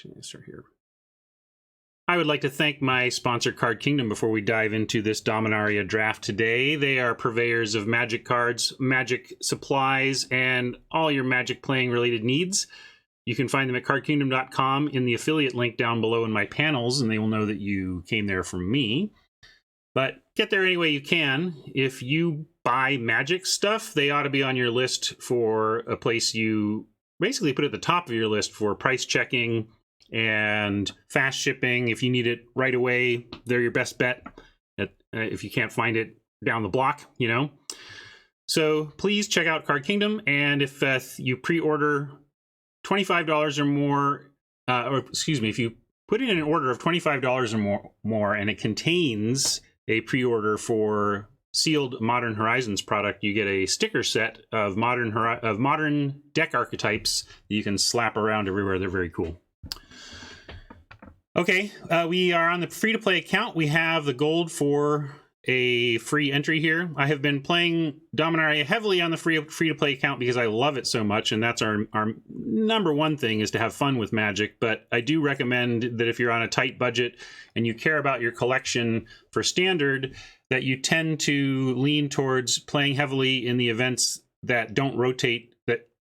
Actually, let's start here. I would like to thank my sponsor, Card Kingdom, before we dive into this Dominaria draft today. They are purveyors of Magic cards, Magic supplies, and all your Magic playing related needs. You can find them at cardkingdom.com in the affiliate link down below in my panels, and they will know that you came there from me. But get there any way you can. If you buy Magic stuff, they ought to be on your list for a place you basically put at the top of your list for price checking and fast shipping. If you need it right away, they're your best bet. If you can't find it down the block, you know. So please check out Card Kingdom, and if you pre-order $25 or more, if you put in an order of $25 or more, and it contains a pre-order for sealed Modern Horizons product, you get a sticker set of modern deck archetypes that you can slap around everywhere. They're very cool. Okay, we are on the free-to-play account. We have the gold for a free entry here. I have been playing Dominaria heavily on the free-to-play account because I love it so much, and that's our number one thing, is to have fun with Magic. But I do recommend that if you're on a tight budget and you care about your collection for Standard, that you tend to lean towards playing heavily in the events that don't rotate,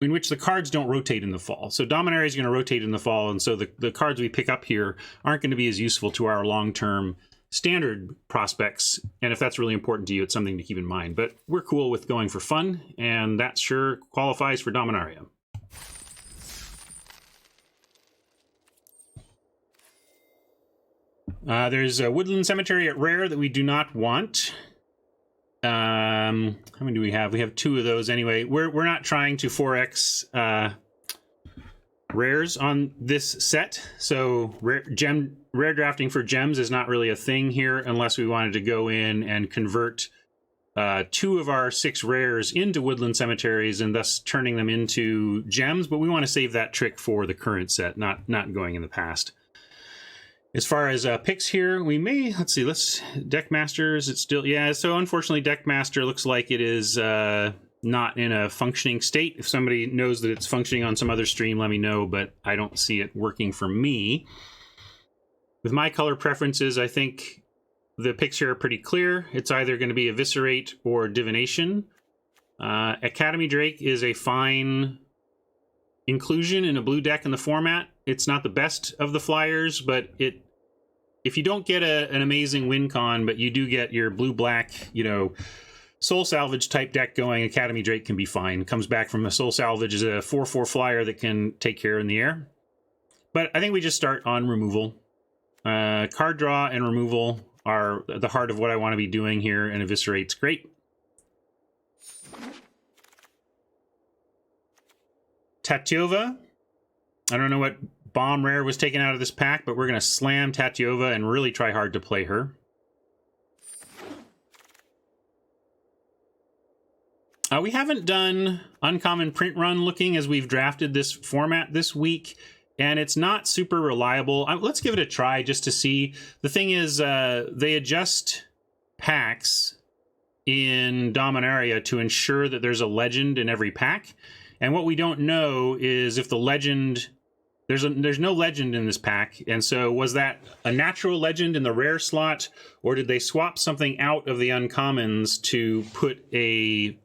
in which the cards don't rotate in the fall. So Dominaria is going to rotate in the fall, and so the cards we pick up here aren't going to be as useful to our long-term Standard prospects. And if that's really important to you, it's something to keep in mind. But we're cool with going for fun, and that sure qualifies for Dominaria. There's a Woodland Cemetery at Rare that we do not want. How many do we have? We have 2 of those anyway. We're not trying to 4x rares on this set, so rare drafting for gems is not really a thing here, unless we wanted to go in and convert 2 of our 6 rares into Woodland Cemeteries and thus turning them into gems. But we want to save that trick for the current set, not going in the past. As far as picks here, we may, let's Deckmaster, is it still, yeah, so unfortunately Deckmaster looks like it is not in a functioning state. If somebody knows that it's functioning on some other stream, let me know, but I don't see it working for me. With my color preferences, I think the picks here are pretty clear. It's either going to be Eviscerate or Divination. Academy Drake is a fine inclusion in a blue deck in the format. It's not the best of the flyers, but if you don't get an amazing win con, but you do get your blue-black, Soul Salvage type deck going, Academy Drake can be fine. Comes back from a Soul Salvage as a 4/4 flyer that can take care in the air. But I think we just start on removal. Card draw and removal are the heart of what I want to be doing here, and Eviscerate's great. Tatiova. I don't know what bomb rare was taken out of this pack, but we're going to slam Tatiova and really try hard to play her. We haven't done uncommon print run looking as we've drafted this format this week, and it's not super reliable. Let's give it a try just to see. The thing is, they adjust packs in Dominaria to ensure that there's a legend in every pack. And what we don't know is if the legend, there's no legend in this pack. And so was that a natural legend in the rare slot, or did they swap something out of the uncommons to put a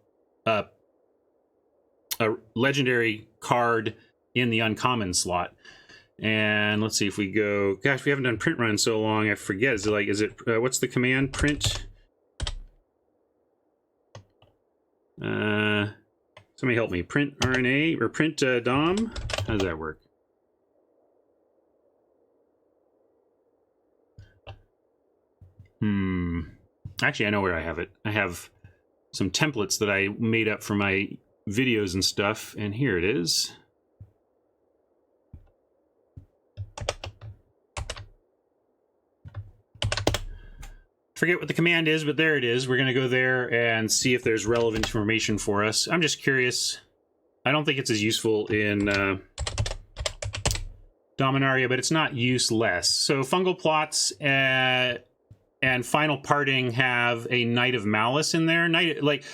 legendary card in the uncommon slot? And let's see if we go, gosh, we haven't done print run so long, I forget. Is it what's the command? Print. Somebody help me. Print RNA or print DOM? How does that work? Actually, I know where I have it. I have some templates that I made up for my videos and stuff, and here it is. Forget what the command is, but there it is. We're going to go there and see if there's relevant information for us. I'm just curious. I don't think it's as useful in Dominaria, but it's not useless. So fungal plots, and Final Parting have a Knight of Malice in there.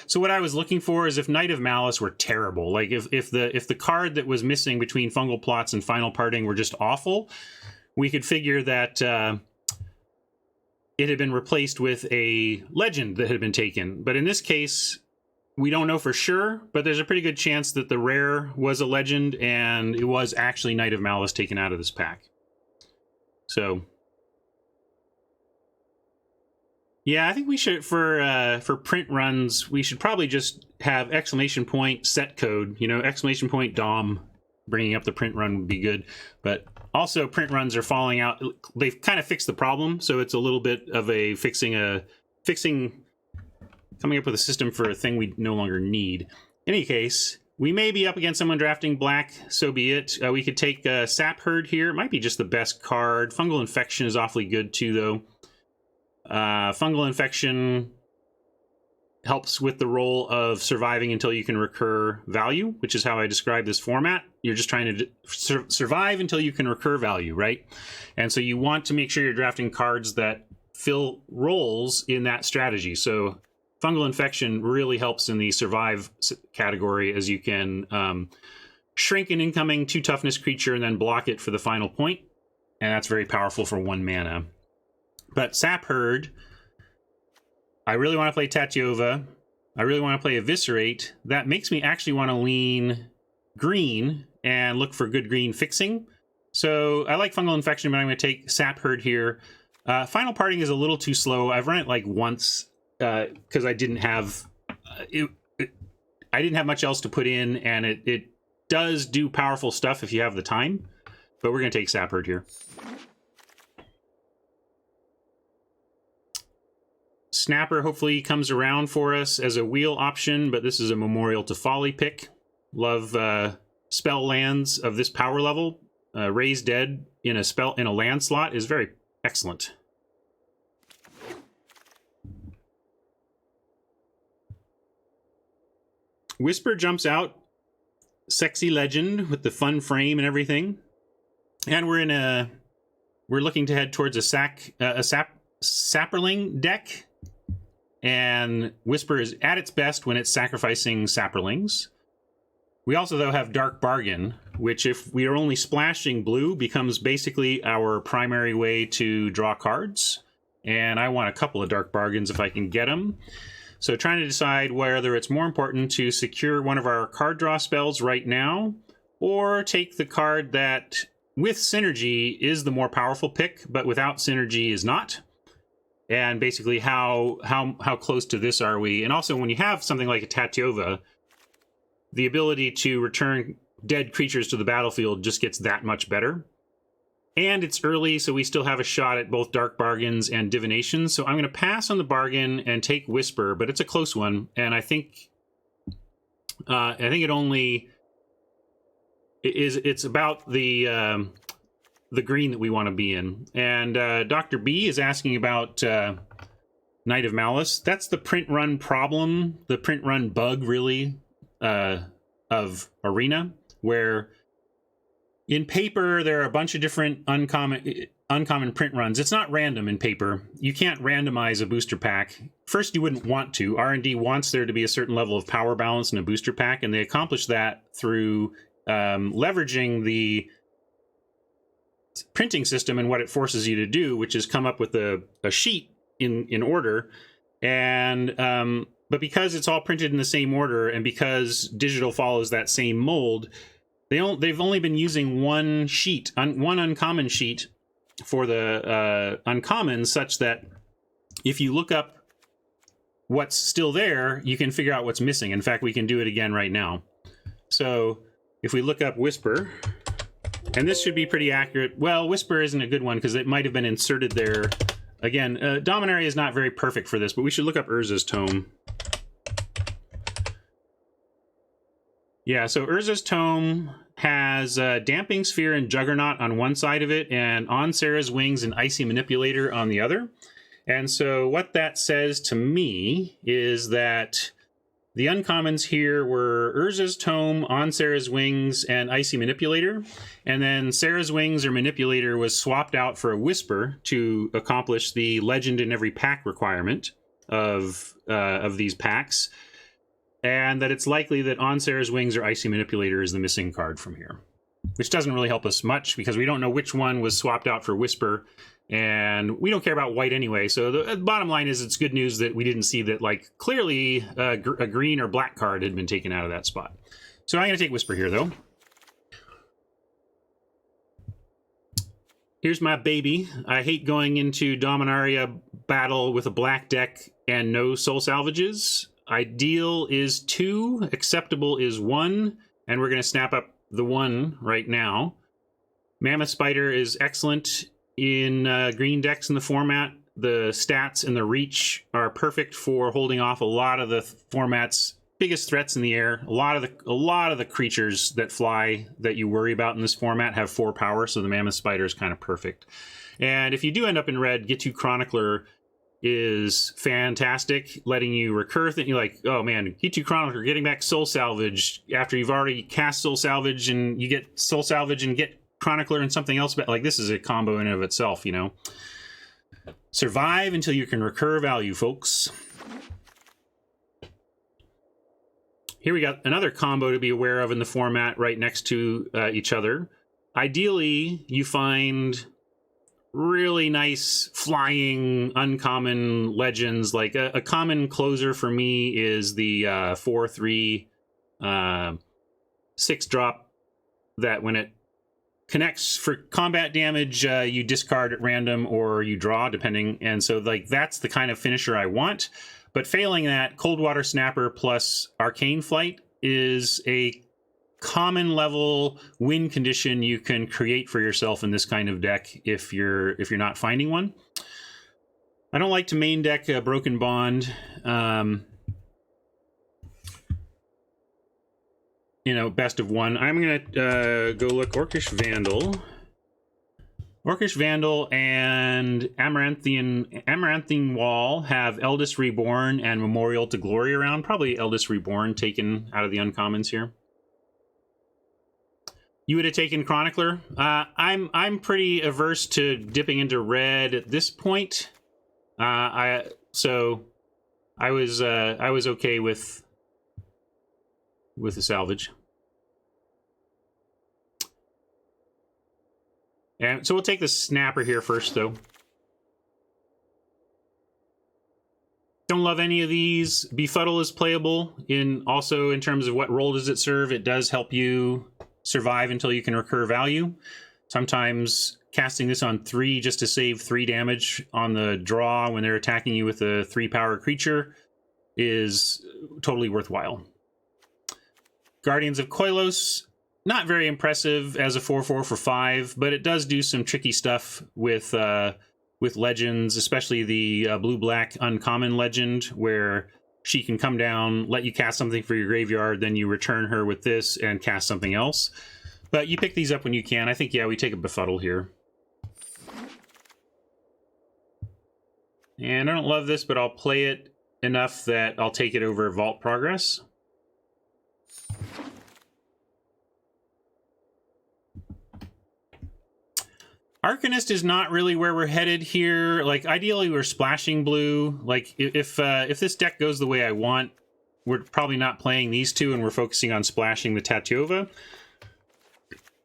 So what I was looking for is if Knight of Malice were terrible, like if the card that was missing between Fungal Plots and Final Parting were just awful, we could figure that it had been replaced with a legend that had been taken. But in this case, we don't know for sure, but there's a pretty good chance that the rare was a legend and it was actually Knight of Malice taken out of this pack. So yeah, I think we should, for print runs, we should probably just have exclamation point set code, you know, exclamation point DOM. Bringing up the print run would be good, but also print runs are falling out. They've kind of fixed the problem, so it's a little bit of a coming up with a system for a thing we no longer need. In any case, we may be up against someone drafting black, so be it. We could take Sap Herd here. It might be just the best card. Fungal Infection is awfully good too, though. Fungal Infection helps with the role of surviving until you can recur value, which is how I describe this format. You're just trying to survive until you can recur value, right? And so you want to make sure you're drafting cards that fill roles in that strategy. So Fungal Infection really helps in the survive category, as you can shrink an incoming 2 toughness creature and then block it for the final point. And that's very powerful for 1 mana. But Sap Herd, I really want to play Tatyova. I really want to play Eviscerate. That makes me actually want to lean green and look for good green fixing. So I like Fungal Infection, but I'm going to take Sap Herd here. Final Parting is a little too slow. I've run it like once because I didn't have I didn't have much else to put in, and it does do powerful stuff if you have the time. But we're going to take Sap Herd here. Snapper hopefully comes around for us as a wheel option, but this is a Memorial to Folly pick. Love spell lands of this power level. Raise Dead in a land slot is very excellent. Whisper jumps out, sexy legend with the fun frame and everything, and we're looking to head towards a Sapperling deck. And Whisper is at its best when it's sacrificing Sapperlings. We also, though, have Dark Bargain, which, if we are only splashing blue, becomes basically our primary way to draw cards. And I want a couple of Dark Bargains if I can get them. So trying to decide whether it's more important to secure one of our card draw spells right now, or take the card that, with synergy, is the more powerful pick, but without synergy is not. And basically, how close to this are we? And also, when you have something like a Tatyova, the ability to return dead creatures to the battlefield just gets that much better. And it's early, so we still have a shot at both Dark Bargains and Divinations. So I'm going to pass on the Bargain and take Whisper, but it's a close one. And I think it only it's about the green that we want to be in. And Dr. B is asking about Knight of Malice. That's the print run problem, the print run bug, really, of Arena, where in paper there are a bunch of different uncommon print runs. It's not random in paper. You can't randomize a booster pack. First, you wouldn't want to. R&D wants there to be a certain level of power balance in a booster pack, and they accomplish that through leveraging the printing system and what it forces you to do, which is come up with a sheet in order. And but because it's all printed in the same order, and because digital follows that same mold, they've only been using one sheet, one uncommon sheet for the uncommons, such that if you look up what's still there, you can figure out what's missing. In fact, we can do it again right now. So if we look up Whisper, and this should be pretty accurate. Well, Whisper isn't a good one because it might have been inserted there. Again, Dominaria is not very perfect for this, but we should look up Urza's Tome. Yeah, so Urza's Tome has Damping Sphere and Juggernaut on one side of it, and On Sarah's Wings and Icy Manipulator on the other. And so what that says to me is that The uncommons here were Urza's Tome, On Sarah's Wings, and Icy Manipulator. And then Sarah's Wings or Manipulator was swapped out for a Whisper to accomplish the Legend in every pack requirement of these packs. And that it's likely that On Sarah's Wings or Icy Manipulator is the missing card from here. Which doesn't really help us much because we don't know which one was swapped out for Whisper. And we don't care about white anyway, so the bottom line is it's good news that we didn't see that, like, clearly a green or black card had been taken out of that spot. So I'm going to take Whisper here, though. Here's my baby. I hate going into Dominaria battle with a black deck and no soul salvages. Ideal is 2, acceptable is 1, and we're going to snap up the 1 right now. Mammoth Spider is excellent in green decks in the format. The stats and the reach are perfect for holding off a lot of the format's biggest threats in the air. A lot of the creatures that fly that you worry about in this format have 4 power, so the Mammoth Spider is kind of perfect. And if you do end up in red, Get 2 Chronicler is fantastic, letting you recur things. You're like, oh man, Get 2 Chronicler, getting back Soul Salvage after you've already cast Soul Salvage, and you get Soul Salvage and get Chronicler and something else, but like this is a combo in and of itself, you know. Survive until you can recur value, folks. Here we got another combo to be aware of in the format right next to each other. Ideally, you find really nice flying uncommon legends. Like a common closer for me is the 4/3 6-drop that when it connects for combat damage, you discard at random or you draw, depending. And so, like, that's the kind of finisher I want. But failing that, Coldwater Snapper plus Arcane Flight is a common level win condition you can create for yourself in this kind of deck if you're not finding one. I don't like to main deck Broken Bond. You know, best of 1. I'm going to go look Orcish Vandal. Orcish Vandal and Amaranthine Wall have Eldest Reborn and Memorial to Glory around. Probably Eldest Reborn taken out of the uncommons here. You would have taken Chronicler. I'm pretty averse to dipping into red at this point. So I was okay with the salvage. And so we'll take the Snapper here first, though. Don't love any of these. Befuddle is playable also in terms of what role does it serve. It does help you survive until you can recur value. Sometimes casting this on 3 just to save 3 damage on the draw when they're attacking you with a 3-power creature is totally worthwhile. Guardians of Koilos, not very impressive as a 4/4 for 5, but it does do some tricky stuff with legends, especially the blue-black uncommon legend, where she can come down, let you cast something for your graveyard, then you return her with this and cast something else. But you pick these up when you can. I think, yeah, we take a Befuddle here. And I don't love this, but I'll play it enough that I'll take it over Vault Progress. Arcanist is not really where we're headed here. Like, ideally, we're splashing blue. Like, if this deck goes the way I want, we're probably not playing these two, and we're focusing on splashing the Tatiova.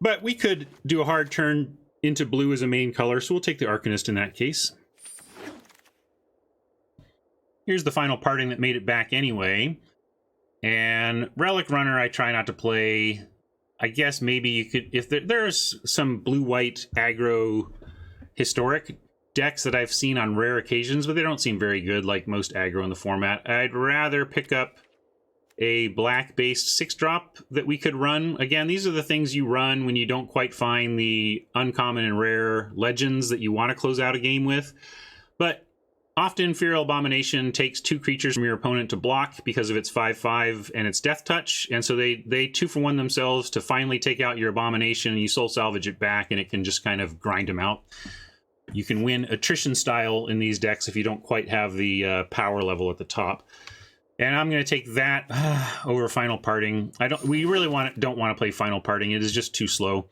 But we could do a hard turn into blue as a main color, so we'll take the Arcanist in that case. Here's the final parting that made it back anyway. And Relic Runner, I try not to play. I guess maybe you could, if there's some blue-white aggro historic decks that I've seen on rare occasions, but they don't seem very good like most aggro in the format. I'd rather pick up a black-based 6-drop that we could run. Again, these are the things you run when you don't quite find the uncommon and rare legends that you want to close out a game with. But often, Feral Abomination takes 2 creatures from your opponent to block because of its 5/5 and its Death Touch, and so they 2-for-1 themselves to finally take out your Abomination, and you soul salvage it back, and it can just kind of grind them out. You can win attrition style in these decks if you don't quite have the power level at the top. And I'm going to take that over Final Parting. We really don't want to play Final Parting. It is just too slow.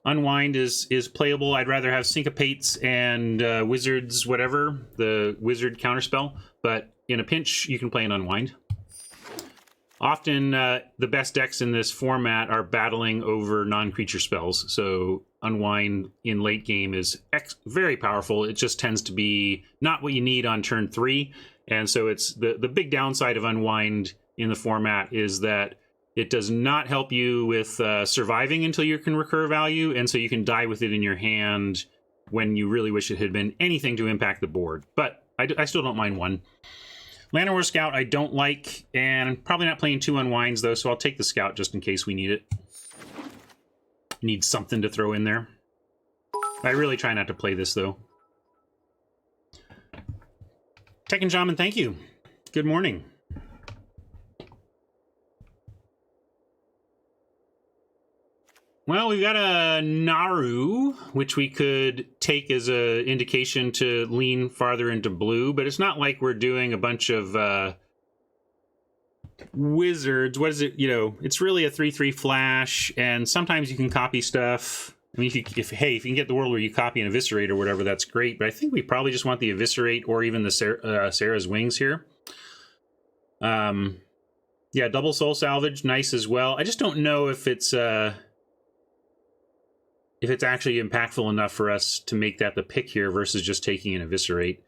Unwind is playable. I'd rather have Syncopates and Wizards, whatever, the Wizard counterspell. But in a pinch, you can play an Unwind. Often, the best decks in this format are battling over non-creature spells. So Unwind in late game is very powerful. It just tends to be not what you need on turn 3. And so it's the big downside of Unwind in the format is that it does not help you with surviving until you can recur value, and so you can die with it in your hand when you really wish it had been anything to impact the board. But I still don't mind one. Lantern War Scout I don't like, and I'm probably not playing 2 Unwinds, though, so I'll take the Scout just in case we need it. Need something to throw in there. I really try not to play this, though. Tekken Shaman, thank you. Good morning. Well, we've got a Naru, which we could take as an indication to lean farther into blue, but it's not like we're doing a bunch of wizards. What is it? You know, it's really a 3/3 flash, and sometimes you can copy stuff. I mean, if you can get the world where you copy and eviscerate or whatever, that's great. But I think we probably just want the eviscerate or even the Sarah's Wings here. Yeah, double soul salvage, nice as well. I just don't know if it's actually impactful enough for us to make that the pick here versus just taking an eviscerate.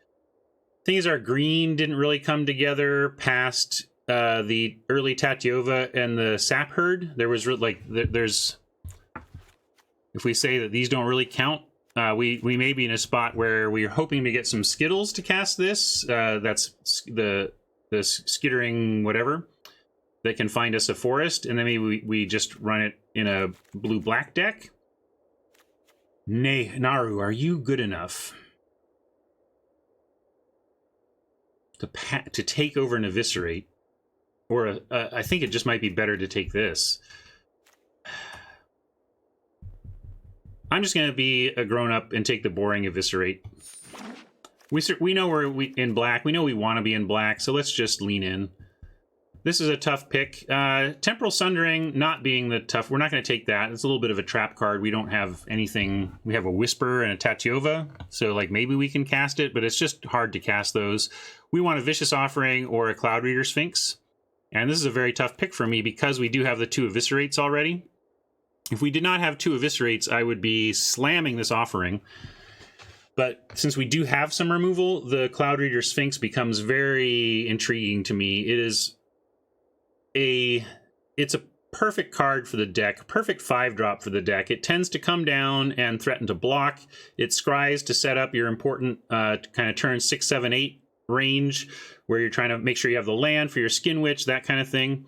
Thing is, our green didn't really come together past the early Tatyova and the Sap Herd. There was there's, if we say that these don't really count, we may be in a spot where we're hoping to get some Skittles to cast this. That's the skittering whatever that can find us a forest, and then maybe we just run it in a blue-black deck. Nay, Naru, are you good enough to take over an eviscerate? Or I think it just might be better to take this. I'm just going to be a grown-up and take the boring eviscerate. We know we're in black. We know we want to be in black, so let's just lean in. This is a tough pick. Temporal Sundering not being the tough... We're not going to take that. It's a little bit of a trap card. We don't have anything... We have a Whisper and a Tatyova, so like maybe we can cast it, but it's just hard to cast those. We want a Vicious Offering or a Cloud Reader Sphinx. And this is a very tough pick for me because we do have the 2 Eviscerates already. If we did not have 2 Eviscerates, I would be slamming this offering. But since we do have some removal, the Cloud Reader Sphinx becomes very intriguing to me. It's a perfect card for the deck, perfect 5-drop for the deck. It tends to come down and threaten to block. It scries to set up your important kind of turn 6, 7, 8 range, where you're trying to make sure you have the land for your Skin Witch, that kind of thing.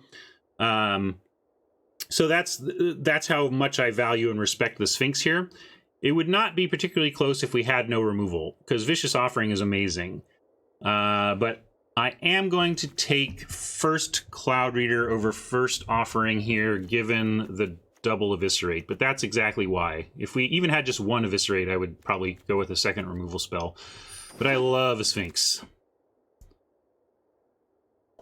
So that's how much I value and respect the Sphinx here. It would not be particularly close if we had no removal, because Vicious Offering is amazing. But I am going to take first Cloud Reader over first Offering here, given the double Eviscerate. But that's exactly why. If we even had just one Eviscerate, I would probably go with a second removal spell. But I love a Sphinx.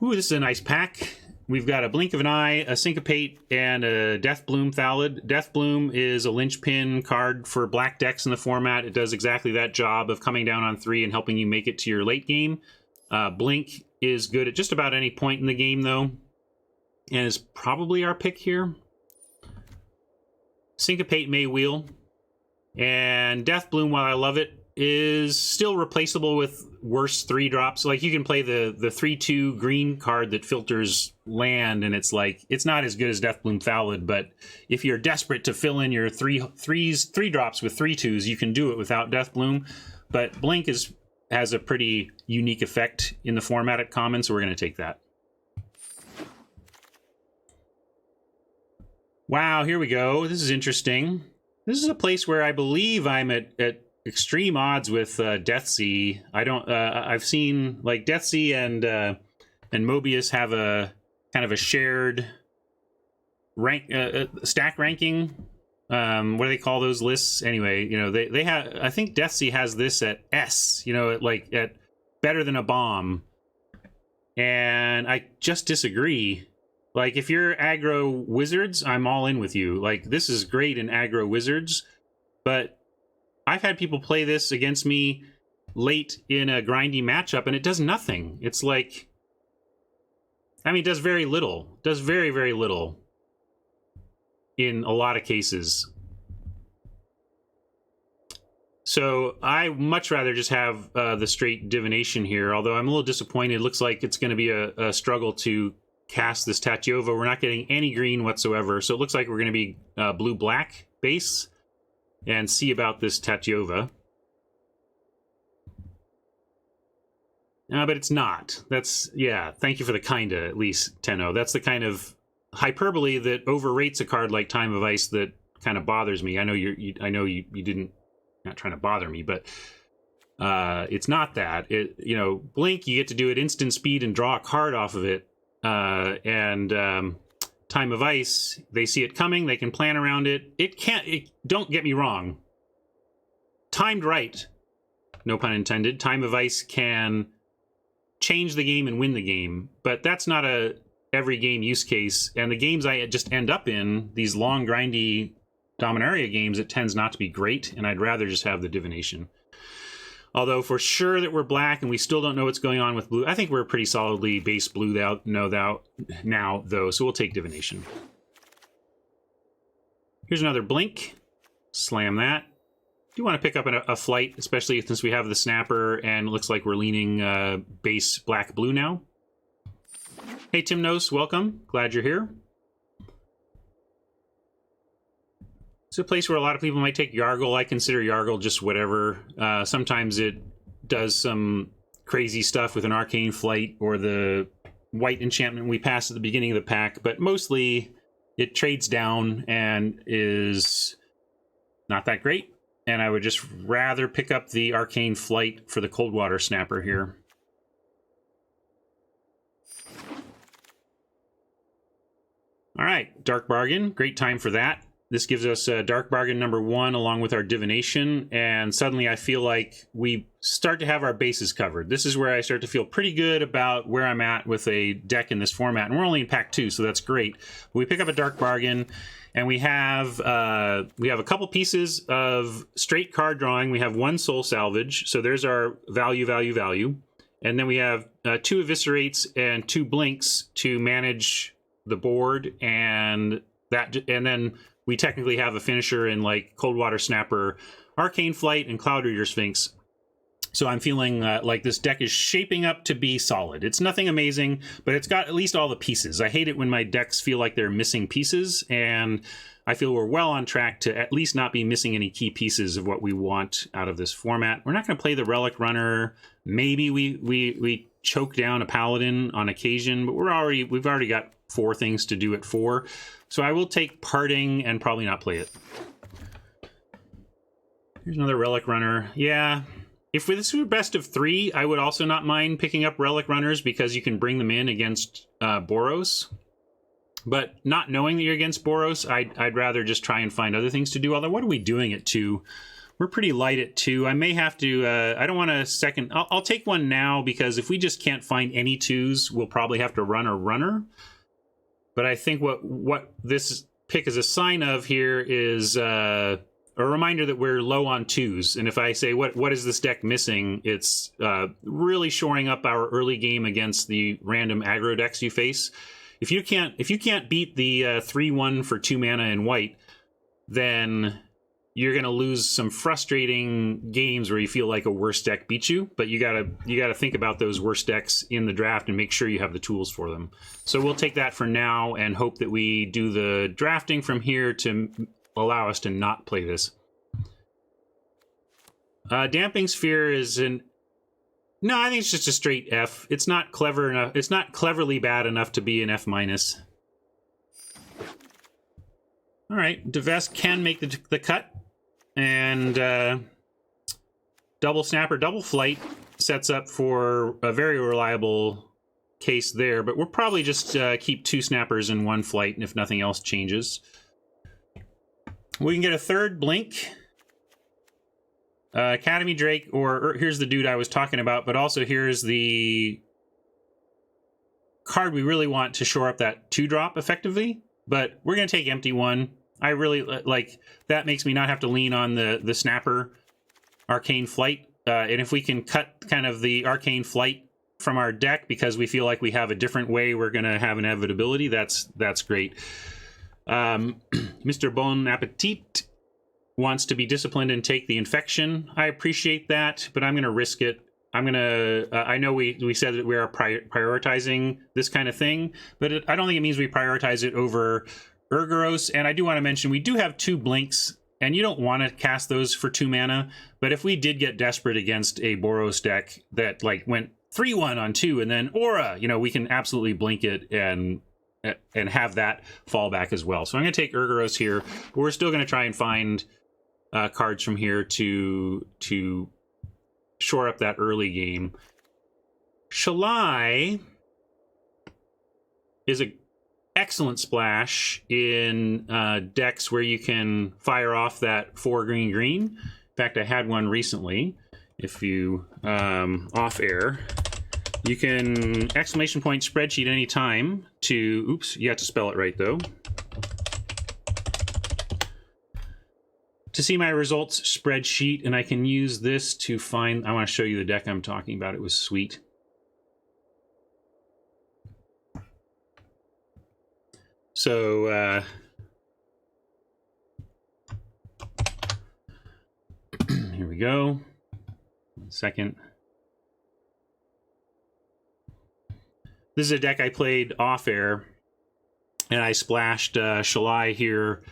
Ooh, this is a nice pack. We've got a Blink of an Eye, a Syncopate, and a Deathbloom Thallid. Deathbloom is a linchpin card for black decks in the format. It does exactly that job of coming down on 3 and helping you make it to your late game. Blink is good at just about any point in the game, though, and is probably our pick here. Syncopate may wheel, and Deathbloom, while I love it, is still replaceable with worse 3-drops. Like, you can play the 3/2 green card that filters land, and it's like, it's not as good as Deathbloom Thallid, but if you're desperate to fill in your 3-drops with 3/2s, you can do it without Deathbloom. But Blink has a pretty unique effect in the format at common, so we're going to take that. Wow, here we go. This is interesting. This is a place where I believe I'm at extreme odds with Deathsea. I've seen like Deathsea and Mobius have a kind of a shared rank stack ranking. What do they call those lists? Anyway, you know, they have, I think Deathsea has this at S, you know, at better than a bomb. And I just disagree. Like, if you're aggro wizards, I'm all in with you. Like, this is great in aggro wizards, but I've had people play this against me late in a grindy matchup, and it does nothing. It's like, I mean, it does very little. It does very, very little in a lot of cases. So I much rather just have the straight divination here, although I'm a little disappointed. It looks like it's going to be a struggle to cast this Tatyova. We're not getting any green whatsoever, so it looks like we're going to be blue-black base and see about this Tatyova. But it's not. That's, yeah, thank you for the kinda, at least, Tenno. That's the kind of hyperbole that overrates a card like Time of Ice that kind of bothers me. I know you didn't, not trying to bother me, but it's not that. You know, Blink, you get to do it instant speed and draw a card off of it. Time of Ice, they see it coming, they can plan around it. Don't get me wrong. Timed right, no pun intended, Time of Ice can change the game and win the game, but that's not a every game use case. And the games I just end up in, these long, grindy Dominaria games, it tends not to be great, and I'd rather just have the divination. Although for sure that we're black and we still don't know what's going on with blue, I think we're pretty solidly base blue now, though, so we'll take divination. Here's another blink. Slam that. Do want to pick up a flight, especially since we have the snapper and it looks like we're leaning base black-blue now. Hey, Timnos, welcome. Glad you're here. It's a place where a lot of people might take Yargle. I consider Yargle just whatever. Sometimes it does some crazy stuff with an Arcane Flight or the white enchantment we passed at the beginning of the pack, but mostly it trades down and is not that great. And I would just rather pick up the Arcane Flight for the Coldwater Snapper here. All right, Dark Bargain. Great time for that. This gives us Dark Bargain number 1 along with our Divination, and suddenly I feel like we start to have our bases covered. This is where I start to feel pretty good about where I'm at with a deck in this format, and we're only in pack 2, so that's great. We pick up a Dark Bargain, and we have a couple pieces of straight card drawing. We have 1 Soul Salvage, so there's our value, and then we have 2 Eviscerates and 2 Blinks to manage the board, and then we technically have a finisher in like Coldwater Snapper, Arcane Flight, and Cloud Reader Sphinx. So I'm feeling like this deck is shaping up to be solid. It's nothing amazing, but it's got at least all the pieces. I hate it when my decks feel like they're missing pieces, and I feel we're well on track to at least not be missing any key pieces of what we want out of this format. We're not going to play the Relic Runner. Maybe we choke down a Paladin on occasion, but we've already got 4 things to do at 4. So I will take Parting and probably not play it. Here's another Relic Runner. Yeah, if this were best of 3, I would also not mind picking up Relic Runners because you can bring them in against Boros. But not knowing that you're against Boros, I'd rather just try and find other things to do. Although, what are we doing at 2? We're pretty light at 2. I may have to, I don't want to second, I'll take one now because if we just can't find any 2s, we'll probably have to run a runner. But I think what this pick is a sign of here is a reminder that we're low on 2s. And if I say, what is this deck missing? It's really shoring up our early game against the random aggro decks you face. If you can't beat the 3-1 for 2 mana in white, then you're going to lose some frustrating games where you feel like a worse deck beat you, but you gotta think about those worst decks in the draft and make sure you have the tools for them. So we'll take that for now and hope that we do the drafting from here to allow us to not play this. Damping Sphere is no, I think it's just a straight F. It's not clever enough. It's not cleverly bad enough to be an F-. All right, Divest can make the cut. And Double Snapper, Double Flight sets up for a very reliable case there, but we'll probably just keep 2 Snappers and 1 Flight, and if nothing else changes. We can get a 3rd Blink. Academy Drake, or here's the dude I was talking about, but also here's the card we really want to shore up that 2-drop effectively, but we're going to take empty one. I really like that. Makes me not have to lean on the Snapper Arcane Flight. And if we can cut kind of the Arcane Flight from our deck because we feel like we have a different way we're going to have inevitability, that's great. Mr. Bon Appetit wants to be disciplined and take the infection. I appreciate that, but I'm going to risk it. I'm going to... I know we said that we are prioritizing this kind of thing, but I don't think it means we prioritize it over Urgoros. And I do want to mention, we do have 2 Blinks, and you don't want to cast those for 2 mana, but if we did get desperate against a Boros deck that like went 3-1 on 2 and then Aura, you know, we can absolutely blink it and have that fallback as well. So I'm going to take Urgoros here, but we're still going to try and find cards from here to shore up that early game. Shalai is an excellent splash in decks where you can fire off that 4 green. In fact, I had one recently. If you off air, you can exclamation point spreadsheet anytime to, oops, you have to spell it right though, to see my results spreadsheet, and I can use this to find, I want to show you the deck I'm talking about. It was sweet. So, here we go. 1 second. This is a deck I played off air, and I splashed Shalai here,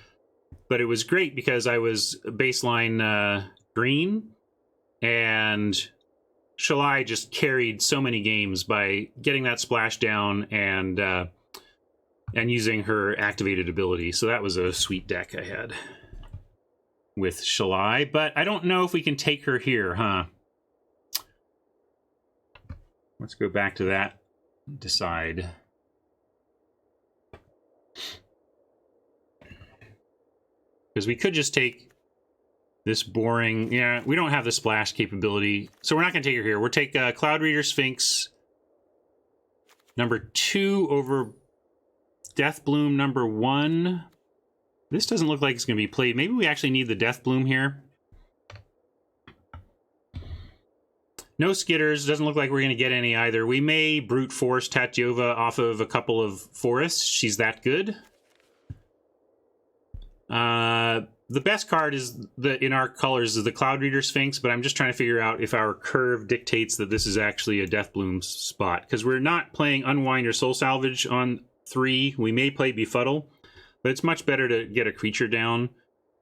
but it was great because I was baseline green, and Shalai just carried so many games by getting that splash down and using her activated ability. So that was a sweet deck I had with Shalai, but I don't know if we can take her here, huh? Let's go back to that. Decide. Because we could just take this boring... Yeah, we don't have the splash capability, so we're not going to take her here. We'll take Cloud Reader Sphinx number 2 over Death Bloom number 1. This doesn't look like it's going to be played. Maybe we actually need the Death Bloom here. No Skitters. Doesn't look like we're going to get any either. We may brute force Tatyova off of a couple of forests. She's that good. The best card is in our colors is the Cloud Reader Sphinx, but I'm just trying to figure out if our curve dictates that this is actually a Death Bloom spot, because we're not playing Unwind or Soul Salvage on 3. We may play Befuddle, but it's much better to get a creature down.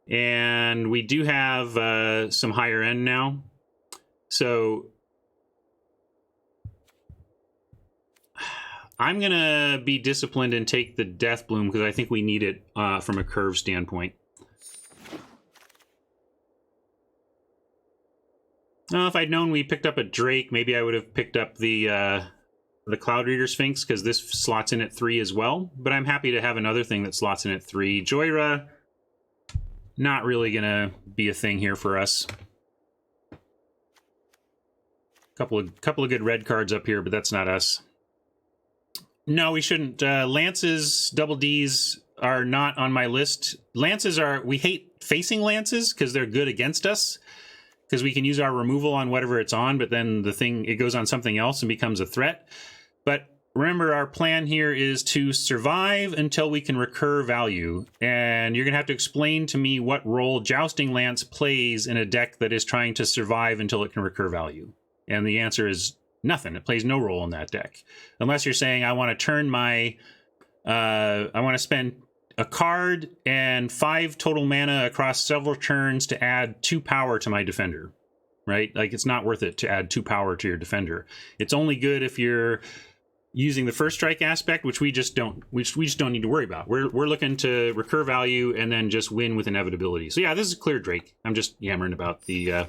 And we do have some higher end now. So I'm going to be disciplined and take the Death Bloom because I think we need it from a curve standpoint. If I'd known we picked up a Drake, maybe I would have picked up the Cloud Reader Sphinx because this slots in at 3 as well. But I'm happy to have another thing that slots in at 3. Joyra, not really going to be a thing here for us. Couple of good red cards up here, but that's not us. No, we shouldn't. Lances, double Ds are not on my list. Lances are... We hate facing Lances because they're good against us. Because we can use our removal on whatever it's on, but then it goes on something else and becomes a threat. But remember, our plan here is to survive until we can recur value. And you're going to have to explain to me what role Jousting Lance plays in a deck that is trying to survive until it can recur value. And the answer is nothing. It plays no role in that deck. Unless you're saying, I want to turn my... I want to spend a card and 5 total mana across several turns to add 2 power to my defender. Right? Like, it's not worth it to add 2 power to your defender. It's only good if you're using the first strike aspect, which we just don't need to worry about. We're looking to recur value and then just win with inevitability. So yeah, this is clear Drake. I'm just yammering about the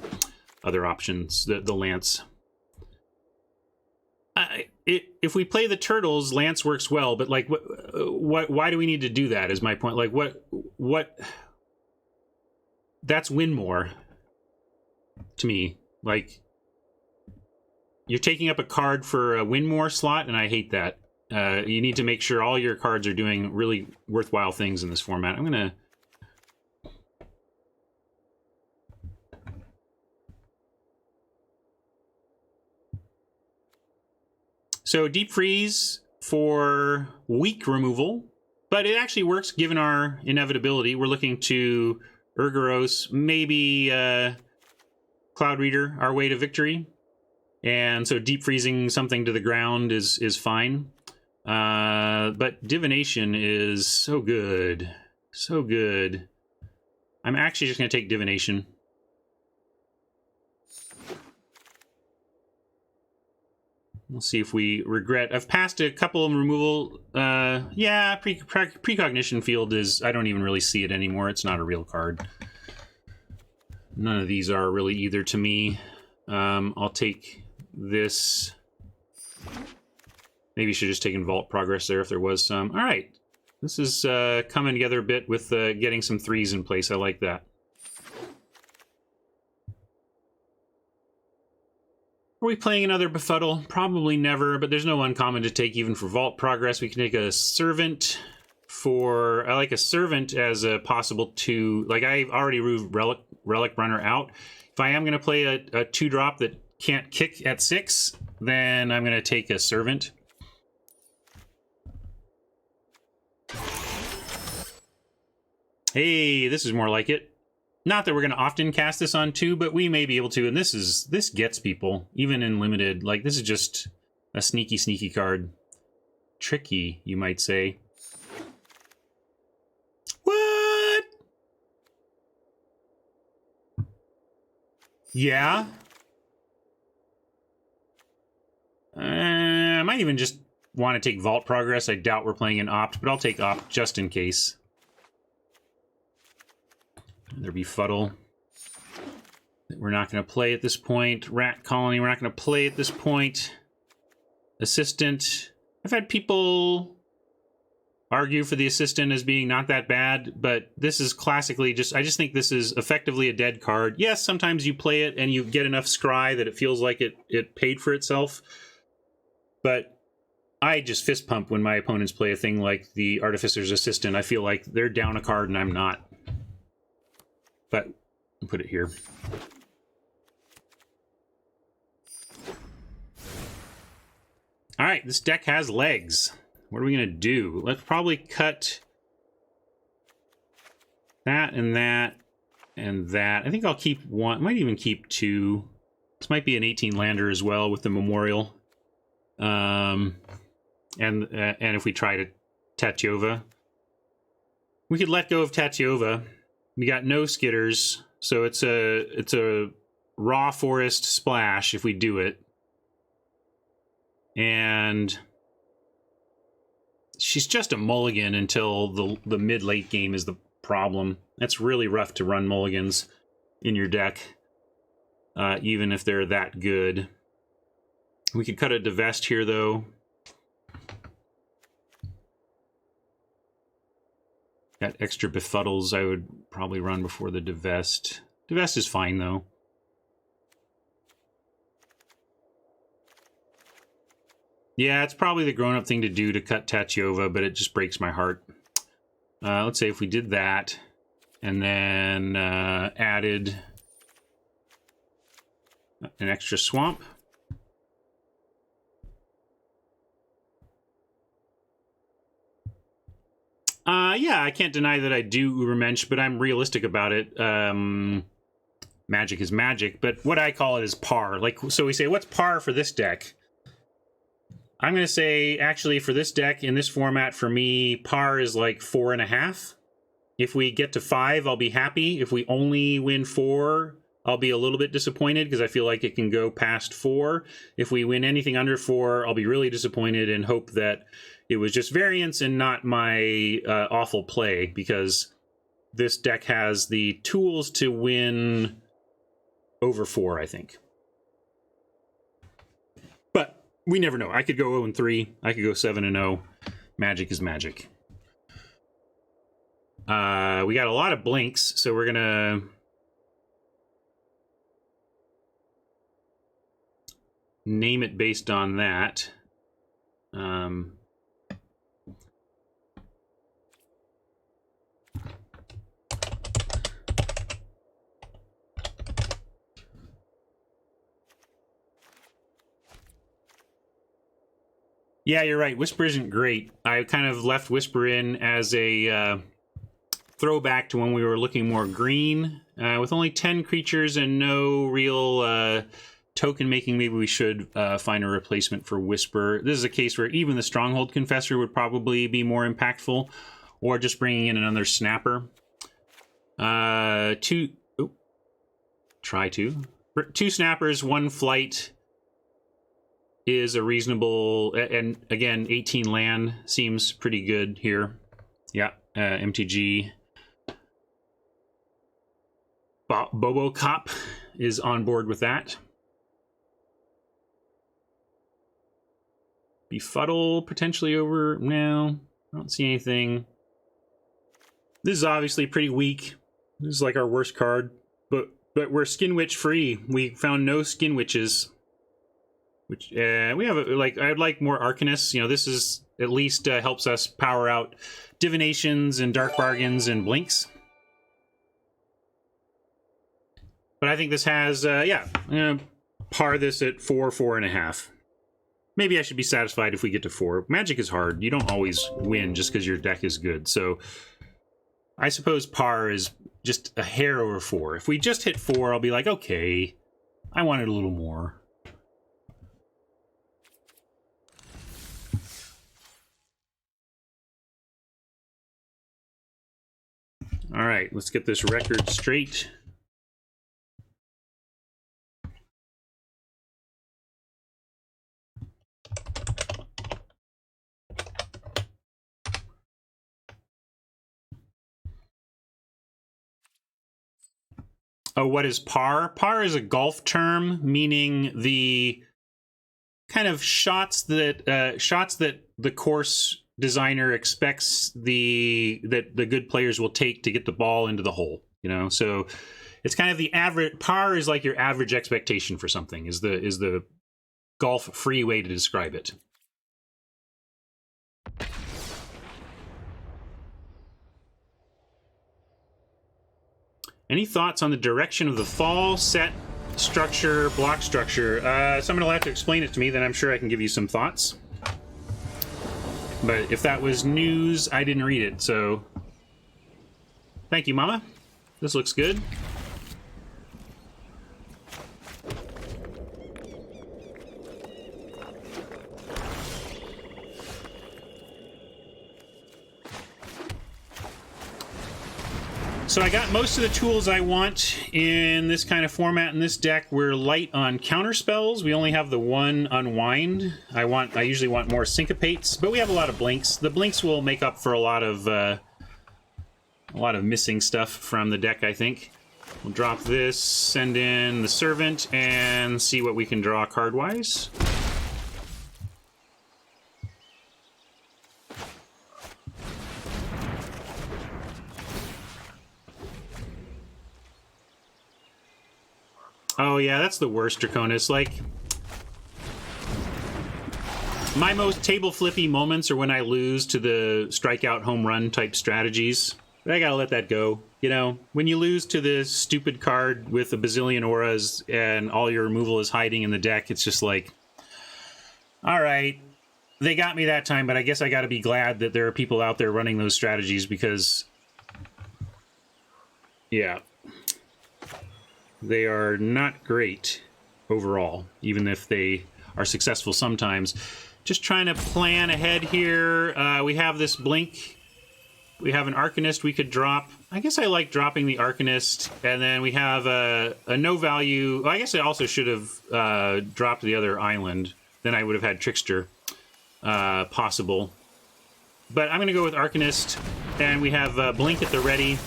other options, the Lance. If we play the Turtles, Lance works well, but like, why do we need to do that? Is my point. Like, what? That's win more to me. Like, you're taking up a card for a win more slot, and I hate that. you need to make sure all your cards are doing really worthwhile things in this format. I'm gonna... So Deep Freeze for weak removal, but it actually works given our inevitability. We're looking to Urgoros, maybe Cloud Reader, our way to victory. And so deep freezing something to the ground is fine. But Divination is so good. So good. I'm actually just going to take Divination. We'll see if we regret. I've passed a couple of removal. Yeah, Precognition Field is... I don't even really see it anymore. It's not a real card. None of these are really either to me. I'll take this. Maybe you should have just taken Vault Progress there if there was some. All right. This is coming together a bit with getting some threes in place. I like that. Are we playing another Befuddle? Probably never, but there's no uncommon to take even for Vault Progress. We can take a Servant for... I like a Servant as a possible 2. Like, I've already moved Relic Runner out. If I am going to play a 2-drop that can't kick at 6, then I'm going to take a Servant. Hey, this is more like it. Not that we're going to often cast this on 2, but we may be able to. And this gets people, even in limited. Like, this is just a sneaky, sneaky card. Tricky, you might say. What? Yeah. I might even just want to take Vault Progress. I doubt we're playing an Opt, but I'll take Opt just in case. There be Fuddle. We're not going to play at this point. Rat Colony, we're not going to play at this point. Assistant. I've had people argue for the Assistant as being not that bad, but this is classically just... I just think this is effectively a dead card. Yes, sometimes you play it and you get enough scry that it feels like it paid for itself. But I just fist pump when my opponents play a thing like the Artificer's Assistant. I feel like they're down a card and I'm not. But I'll put it here. All right, this deck has legs. What are we going to do? Let's probably cut that and that and that. I think I'll keep one. Might even keep 2. This might be an 18-lander as well with the Memorial. And if we try to Tatyova. We could let go of Tatyova. We got no skitters, so it's a raw forest splash if we do it. And she's just a mulligan until the mid-late game is the problem. That's really rough to run mulligans in your deck, even if they're that good. We could cut a Divest here, though. Got extra Befuddles I would probably run before the Divest. Divest is fine, though. Yeah, it's probably the grown-up thing to do to cut Tatyova, but it just breaks my heart. Let's say if we did that, and then added an extra Swamp. Yeah, I can't deny that I do Ubermensch, but I'm realistic about it. Magic is magic, but what I call it is par. Like, so we say, what's par for this deck? I'm going to say, actually, for this deck, in this format, for me, par is like 4.5. If we get to 5, I'll be happy. If we only win 4, I'll be a little bit disappointed because I feel like it can go past 4. If we win anything under 4, I'll be really disappointed and hope that it was just variance and not my awful play, because this deck has the tools to win over 4, I think. But we never know. I could go 0-3. I could go 7-0. Magic is magic. We got a lot of blinks, so we're going to... name it based on that. Yeah, you're right. Whisper isn't great. I kind of left Whisper in as a throwback to when we were looking more green. With only 10 creatures and no real token making, maybe we should find a replacement for Whisper. This is a case where even the Stronghold Confessor would probably be more impactful, or just bringing in another Snapper. Two Snappers, 1 flight is a reasonable, and again, 18 land seems pretty good here. Yeah, MTG. Bobo Cop is on board with that. Befuddle potentially over. No, I don't see anything. This is obviously pretty weak. This is like our worst card, but we're Skin Witch free. We found no Skin Witches, which we have. I'd like more Arcanists. You know, this is at least helps us power out Divinations and Dark Bargains and Blinks. But I think this has, yeah, I'm gonna par this at 4, 4.5. Maybe I should be satisfied if we get to 4. Magic is hard. You don't always win just because your deck is good. So I suppose par is just a hair over 4. If we just hit 4, I'll be like, okay, I wanted a little more. All right, let's get this record straight. Oh, what is par? Par is a golf term meaning the kind of shots that the course designer expects that the good players will take to get the ball into the hole. You know, so it's kind of the average. Par is like your average expectation for something. Is the golf free way to describe it. Any thoughts on the direction of the fall, set, structure, block structure? Someone will have to explain it to me, then I'm sure I can give you some thoughts. But if that was news, I didn't read it, so... Thank you, Mama. This looks good. So I got most of the tools I want in this kind of format in this deck. We're light on counter spells. We only have the 1 Unwind. I usually want more Syncopates, but we have a lot of Blinks. The Blinks will make up for a lot of missing stuff from the deck, I think. We'll drop this, send in the Servant, and see what we can draw card-wise. Oh yeah, that's the worst, Draconis. Like, my most table flippy moments are when I lose to the strikeout home run type strategies. But I gotta let that go. You know, when you lose to this stupid card with a bazillion auras and all your removal is hiding in the deck, it's just like, all right, they got me that time, but I guess I gotta be glad that there are people out there running those strategies because, yeah. They are not great overall, even if they are successful sometimes. Just trying to plan ahead here. We have this Blink. We have an Arcanist we could drop. I guess I like dropping the Arcanist. And then we have a no value. Well, I guess I also should have dropped the other island. Then I would have had Trickster possible. But I'm going to go with Arcanist. And we have Blink at the ready.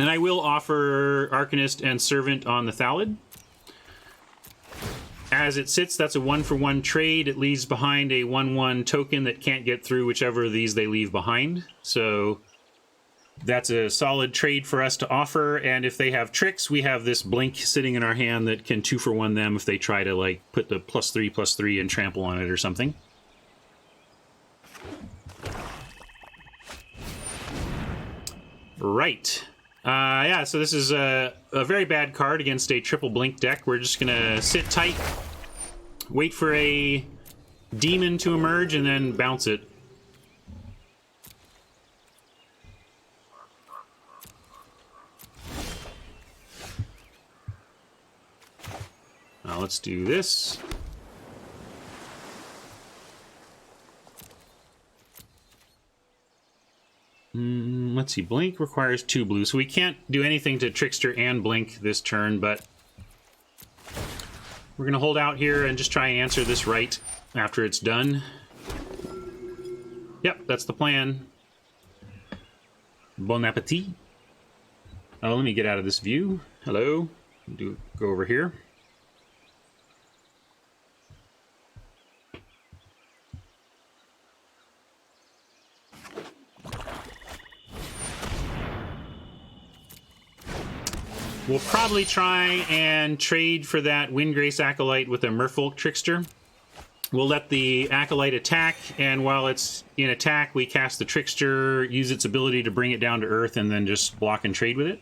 And I will offer Arcanist and Servant on the Thallid. As it sits, that's a 1-for-1 trade. It leaves behind a 1/1 token that can't get through whichever of these they leave behind. So that's a solid trade for us to offer. And if they have tricks, we have this Blink sitting in our hand that can 2-for-1 them if they try to, like, put the +3/+3 and trample on it or something. Right. Yeah, so this is a very bad card against a triple Blink deck. We're just going to sit tight, wait for a demon to emerge and then bounce it. Now let's do this. Let's see, Blink requires 2 blue, so we can't do anything to Trickster and Blink this turn, but we're going to hold out here and just try and answer this right after it's done. Yep, that's the plan. Bon appetit. Oh, let me get out of this view. Hello. Go over here. We'll probably try and trade for that Windgrace Acolyte with a Merfolk Trickster. We'll let the Acolyte attack, and while it's in attack, we cast the Trickster, use its ability to bring it down to Earth, and then just block and trade with it.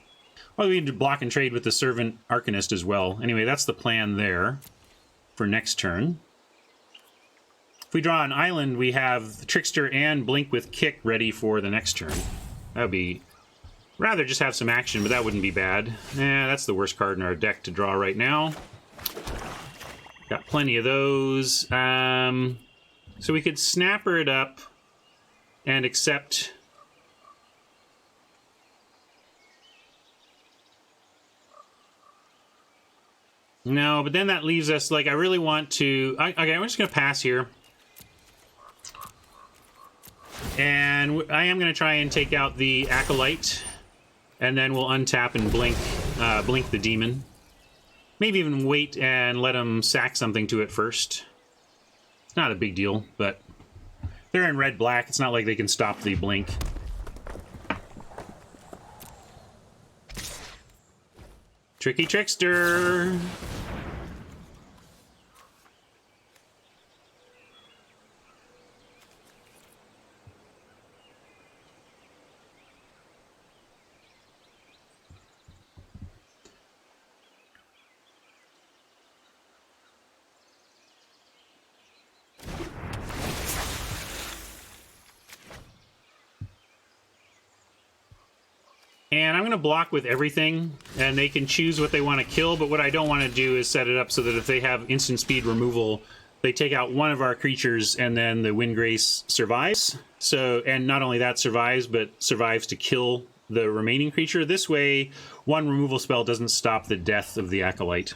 Well, we need to block and trade with the Servant Arcanist as well. Anyway, that's the plan there for next turn. If we draw an island, we have the Trickster and Blink with Kick ready for the next turn. That would be... rather just have some action, but that wouldn't be bad. That's the worst card in our deck to draw right now. Got plenty of those. So we could Snapper it up and accept... No, but then that leaves us, like, I really want to... Okay, I'm just going to pass here. And I am going to try and take out the Acolyte. And then we'll untap and blink the demon. Maybe even wait and let him sack something to it first. It's not a big deal, but they're in red-black. It's not like they can stop the blink. Tricky Trickster! And I'm going to block with everything, and they can choose what they want to kill, but what I don't want to do is set it up so that if they have instant speed removal, they take out one of our creatures, and then the Windgrace survives. So, and not only that survives, but survives to kill the remaining creature. This way, one removal spell doesn't stop the death of the Acolyte.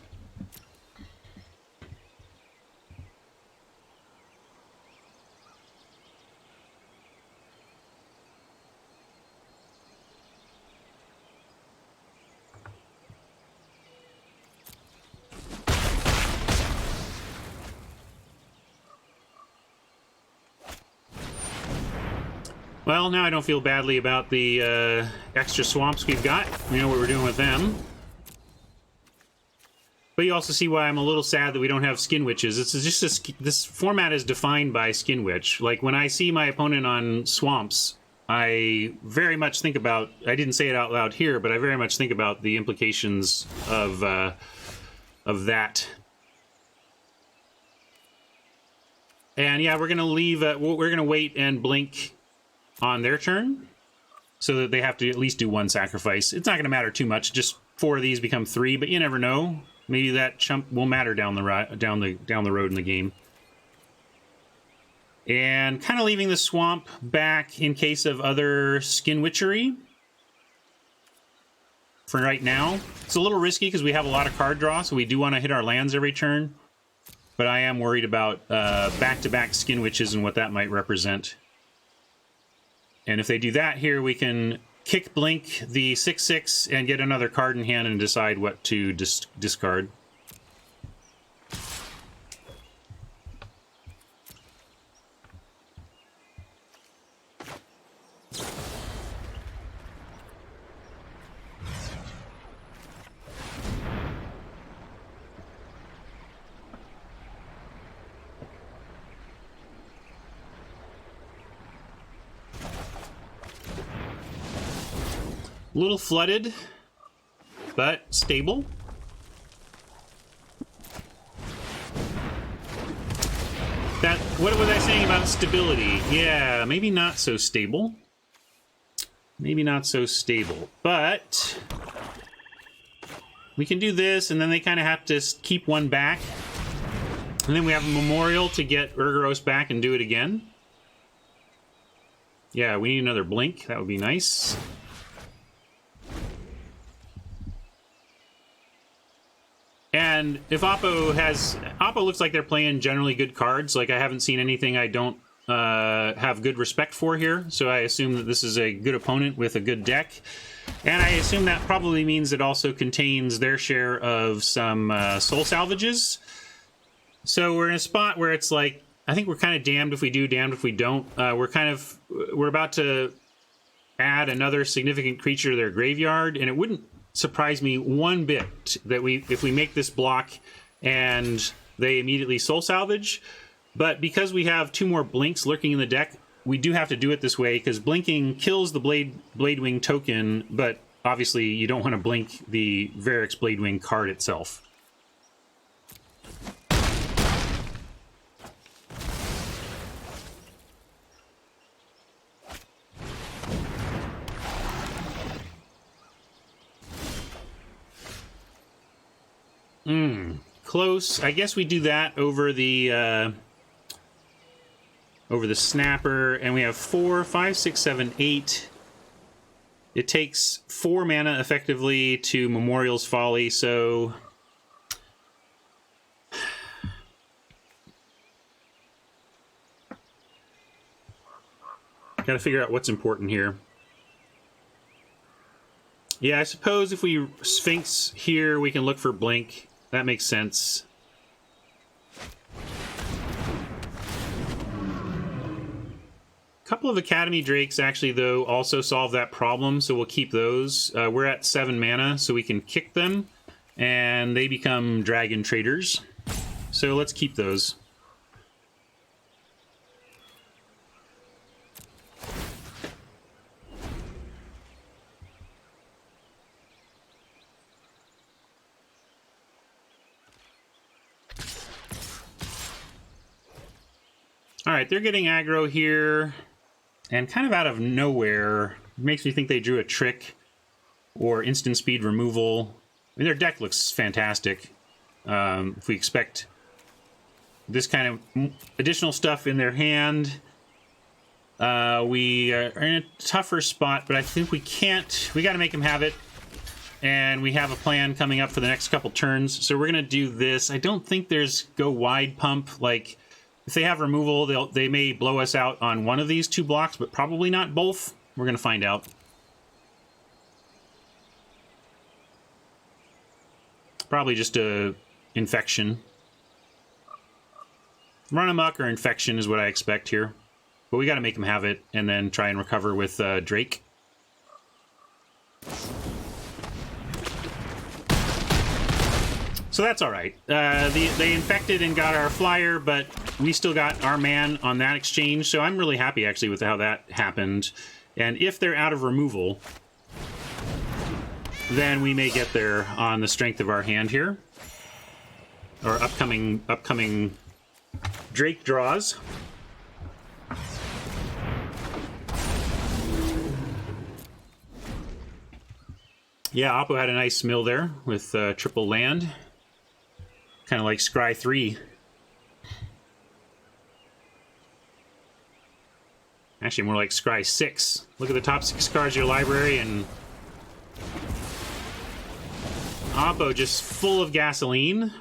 Well, now I don't feel badly about the extra swamps we've got. We know what we're doing with them. But you also see why I'm a little sad that we don't have Skin Witches. It's just this format is defined by Skin Witch. Like, when I see my opponent on swamps, I very much think about... I didn't say it out loud here, but I very much think about the implications of that. And yeah, we're going to leave... we're going to wait and blink on their turn, so that they have to at least do one sacrifice. It's not going to matter too much. Just 4 of these become 3, but you never know. Maybe that chump will matter down the road in the game. And kind of leaving the swamp back in case of other Skin Witchery for right now. It's a little risky because we have a lot of card draw, so we do want to hit our lands every turn. But I am worried about back-to-back Skin Witches and what that might represent. And if they do that here, we can kick Blink the 6/6 and get another card in hand and decide what to discard. A little flooded, but stable. what was I saying about stability? Yeah, maybe not so stable. Maybe not so stable, but we can do this, and then they kind of have to keep one back. And then we have a memorial to get Urgaros back and do it again. Yeah, we need another blink. That would be nice. And if Oppo looks like they're playing generally good cards. Like, I haven't seen anything I don't have good respect for here, so I assume that this is a good opponent with a good deck. And I assume that probably means it also contains their share of some soul salvages. So we're in a spot where it's like, I think we're kind of damned if we do, damned if we don't. We're about to add another significant creature to their graveyard, and it wouldn't surprise me one bit that if we make this block and they immediately soul salvage. But because we have 2 more blinks lurking in the deck, we do have to do it this way, because blinking kills the Bladewing token, but obviously you don't want to blink the Varix Bladewing card itself. Close. I guess we do that over the snapper, and we have 4, 5, 6, 7, 8. It takes 4 mana effectively to Memorial's Folly, so gotta figure out what's important here. Yeah, I suppose if we Sphinx here, we can look for Blink. That makes sense. A couple of Academy Drakes, actually, though, also solve that problem, so we'll keep those. We're at 7 mana, so we can kick them, and they become Dragon Traders. So let's keep those. Alright, they're getting aggro here, and kind of out of nowhere, it makes me think they drew a trick or instant speed removal. I mean, their deck looks fantastic. If we expect this kind of additional stuff in their hand, we are in a tougher spot, but I think we can't. We got to make them have it, and we have a plan coming up for the next couple turns, so we're going to do this. I don't think there's go wide pump. Like, if they have removal, they may blow us out on one of these 2 blocks, but probably not both. We're going to find out. Probably just a infection. Run amok or infection is what I expect here. But we got to make them have it and then try and recover with Drake. So that's all right. They infected and got our flyer, but we still got our man on that exchange. So I'm really happy, actually, with how that happened. And if they're out of removal, then we may get there on the strength of our hand here. Or upcoming Drake draws. Yeah, Oppo had a nice mill there with triple land. Kind of like Scry 3. Actually, more like Scry 6. Look at the top 6 cards of your library, and Oppo just full of gasoline.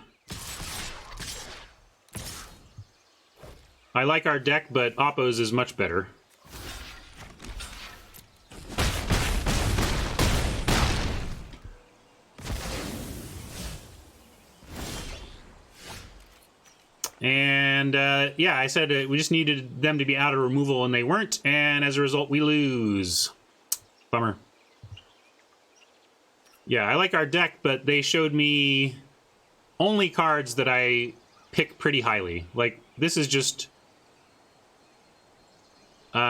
I like our deck, but Oppo's is much better. And, yeah, I said we just needed them to be out of removal, and they weren't, and as a result, we lose. Bummer. Yeah, I like our deck, but they showed me only cards that I pick pretty highly. Like, this is just... these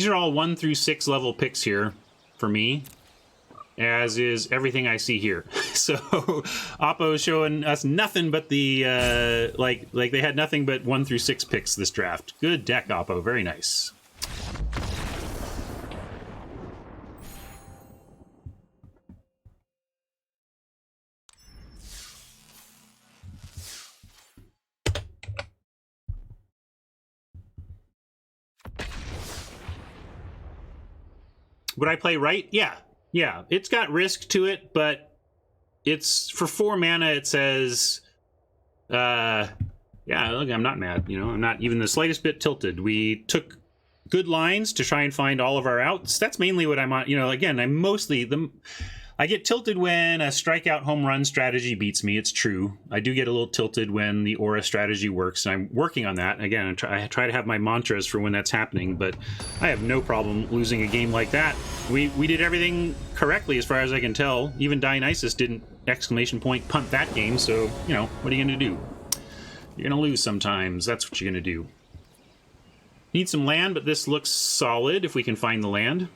are all 1 through 6 level picks here for me. as is everything I see here. So Oppo's showing us nothing but the like they had nothing but 1 through 6 picks this draft. Good deck, Oppo. Very nice. Would I play right? Yeah. Yeah. It's got risk to it, but it's for 4 mana. It says, yeah, look, I'm not mad. You know, I'm not even the slightest bit tilted. We took good lines to try and find all of our outs. That's mainly what I'm on. You know, again, I get tilted when a strikeout home run strategy beats me. It's true. I do get a little tilted when the aura strategy works, and I'm working on that. Again, I try to have my mantras for when that's happening, but I have no problem losing a game like that. We did everything correctly as far as I can tell. Even Dionysus didn't punt that game, so, you know, what are you going to do? You're going to lose sometimes. That's what you're going to do. Need some land, but this looks solid if we can find the land.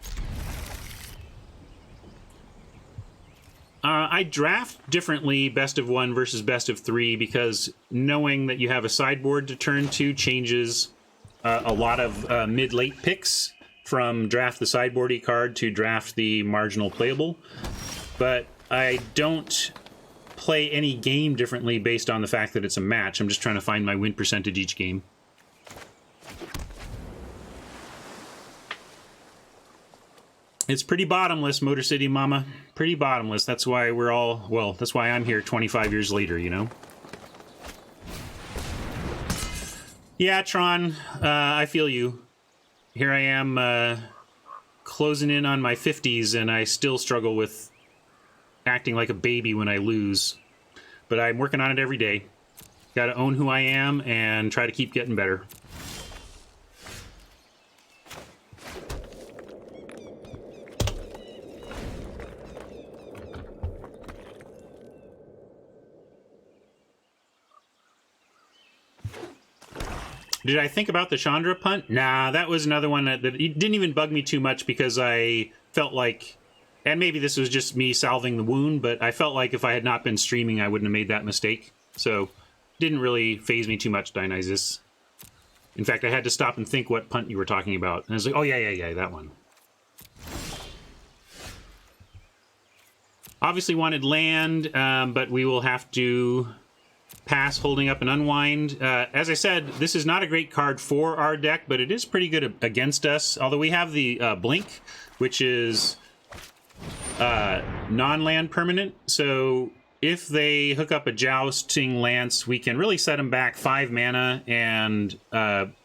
I draft differently best of 1 versus best of 3 because knowing that you have a sideboard to turn to changes a lot of mid-late picks from draft the sideboardy card to draft the marginal playable. But I don't play any game differently based on the fact that it's a match. I'm just trying to find my win percentage each game. It's pretty bottomless, Motor City Mama. Pretty bottomless. That's why we're all, well, that's why I'm here 25 years later, you know? Yeah, Tron, I feel you. Here I am closing in on my 50s, and I still struggle with acting like a baby when I lose. But I'm working on it every day. Gotta own who I am and try to keep getting better. Did I think about the Chandra punt? Nah, that was another one that it didn't even bug me too much because I felt like, and maybe this was just me salving the wound, but I felt like if I had not been streaming, I wouldn't have made that mistake. So, didn't really faze me too much, Dionysus. In fact, I had to stop and think what punt you were talking about. And I was like, oh, yeah, that one. Obviously wanted land, but we will have to pass holding up an unwind. As I said, this is not a great card for our deck, but it is pretty good against us. Although we have the Blink, which is non-land permanent. So if they hook up a Jousting Lance, we can really set them back 5 mana and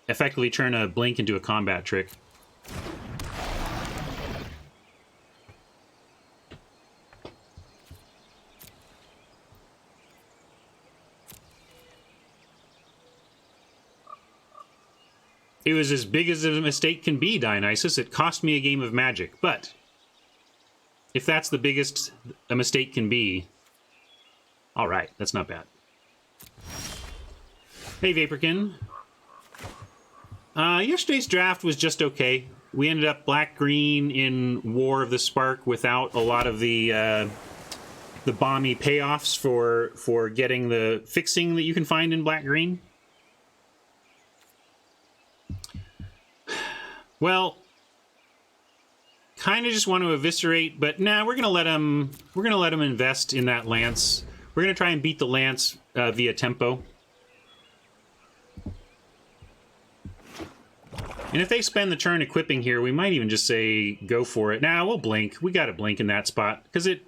effectively turn a Blink into a combat trick. It was as big as a mistake can be, Dionysus. It cost me a game of Magic. But if that's the biggest a mistake can be, all right, that's not bad. Hey, Vaporkin. Yesterday's draft was just okay. We ended up black-green in War of the Spark without a lot of the balmy payoffs for getting the fixing that you can find in black-green. Well, kind of just want to eviscerate, but nah, we're gonna let him invest in that Lance. We're gonna try and beat the Lance via tempo. And if they spend the turn equipping here, we might even just say go for it. Nah, we'll blink. We got to blink in that spot because it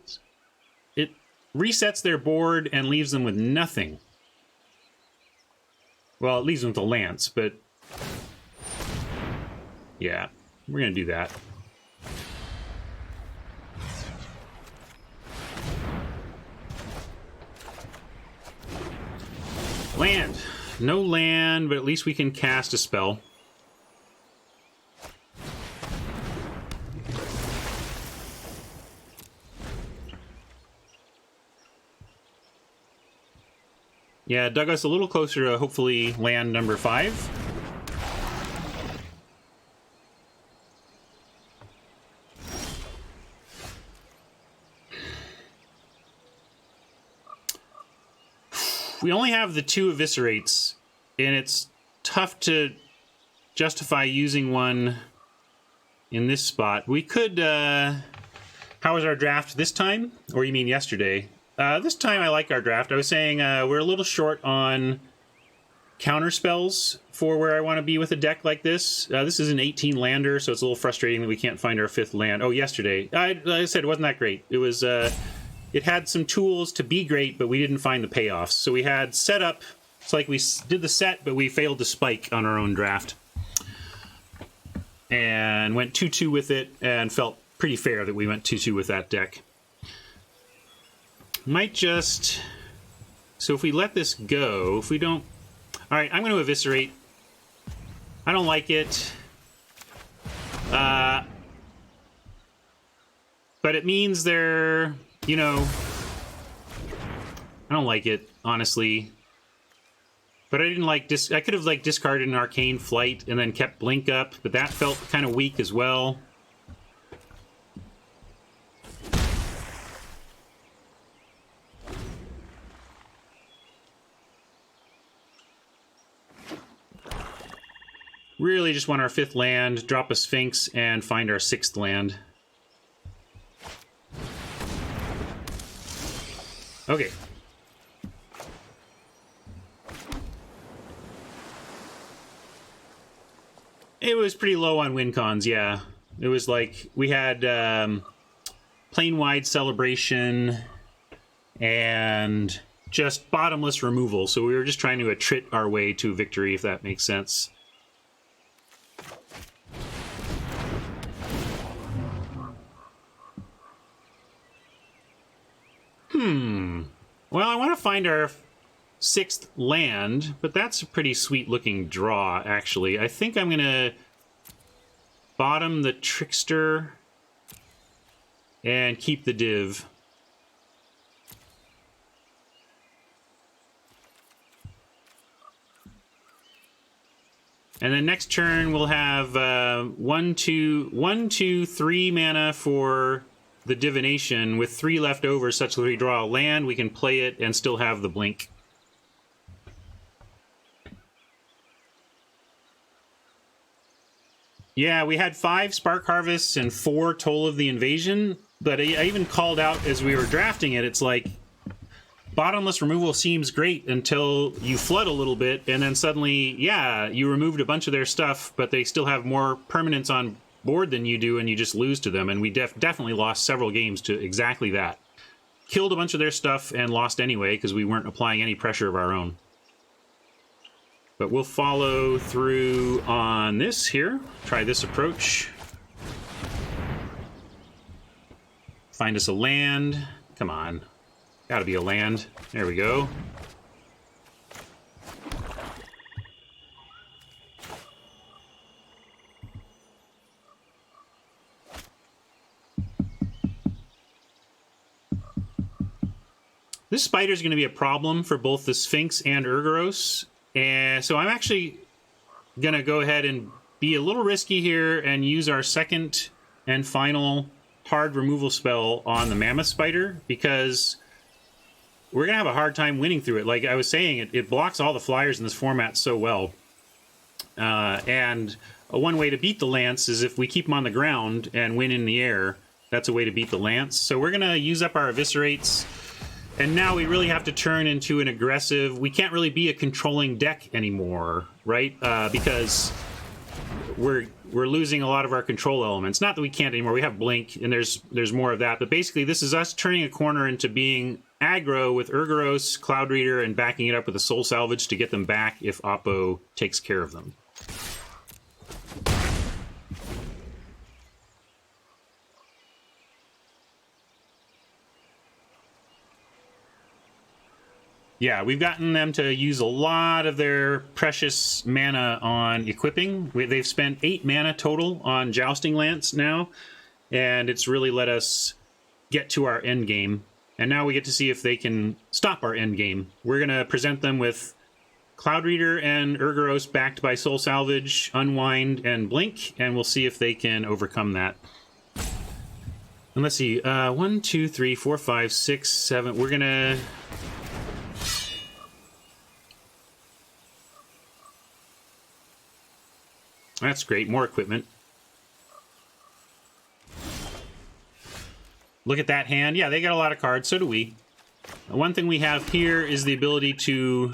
resets their board and leaves them with nothing. Well, it leaves them with a Lance, but yeah, we're going to do that. Land. No land, but at least we can cast a spell. Yeah, dug us a little closer to hopefully land number 5. We only have the 2 eviscerates, and it's tough to justify using one in this spot. We could... how was our draft this time? Or you mean yesterday? This time I like our draft. I was saying we're a little short on counter spells for where I want to be with a deck like this. This is an 18 lander, so it's a little frustrating that we can't find our 5th land. Oh, yesterday. Like I said, it wasn't that great. It was... it had some tools to be great, but we didn't find the payoffs. So we had setup. It's like we did the set, but we failed to spike on our own draft. And went 2-2 with it, and felt pretty fair that we went 2-2 with that deck. Might just... So if we let this go, if we don't... Alright, I'm going to eviscerate. I don't like it. But it means they're... You know... I don't like it, honestly. But I didn't like... I could have, like, discarded an Arcane Flight and then kept Blink up, but that felt kind of weak as well. Really just want our 5th land, drop a Sphinx, and find our 6th land. Okay. It was pretty low on win cons, yeah. It was like, we had Plane-Wide Celebration and just bottomless removal, so we were just trying to attrit our way to victory, if that makes sense. Well, I want to find our 6th land, but that's a pretty sweet-looking draw, actually. I think I'm going to bottom the Trickster and keep the Div. And then next turn we'll have 1, 2, 3 mana for the Divination with 3 left over, such that we draw a land, we can play it and still have the Blink. Yeah, we had 5 Spark Harvests and 4 Toll of the Invasion, but I even called out as we were drafting it, it's like, bottomless removal seems great until you flood a little bit, and then suddenly, yeah, you removed a bunch of their stuff, but they still have more permanents on board than you do, and you just lose to them. And we definitely lost several games to exactly that. Killed a bunch of their stuff and lost anyway, because we weren't applying any pressure of our own. But we'll follow through on this here. Try this approach. Find us a land. Come on. Gotta be a land. There we go. This spider is going to be a problem for both the Sphinx and Urgoros. And so I'm actually going to go ahead and be a little risky here and use our 2nd and final hard removal spell on the Mammoth Spider, because we're going to have a hard time winning through it. Like I was saying, it blocks all the flyers in this format so well. And one way to beat the Lance is if we keep them on the ground and win in the air. That's a way to beat the Lance. So we're going to use up our Eviscerates. And now we really have to turn into an aggressive... We can't really be a controlling deck anymore, right? Because we're losing a lot of our control elements. Not that we can't anymore. We have Blink, and there's more of that. But basically, this is us turning a corner into being aggro with Urgoros, Cloud Reader, and backing it up with a Soul Salvage to get them back if Oppo takes care of them. Yeah, we've gotten them to use a lot of their precious mana on equipping. They've spent 8 mana total on Jousting Lance now, and it's really let us get to our end game. And now we get to see if they can stop our end game. We're going to present them with Cloud Reader and Urgoros backed by Soul Salvage, Unwind, and Blink, and we'll see if they can overcome that. And let's see, 1, 2, 3, 4, 5, 6, 7. We're going to... That's great. More equipment. Look at that hand. Yeah, they got a lot of cards. So do we. One thing we have here is the ability to...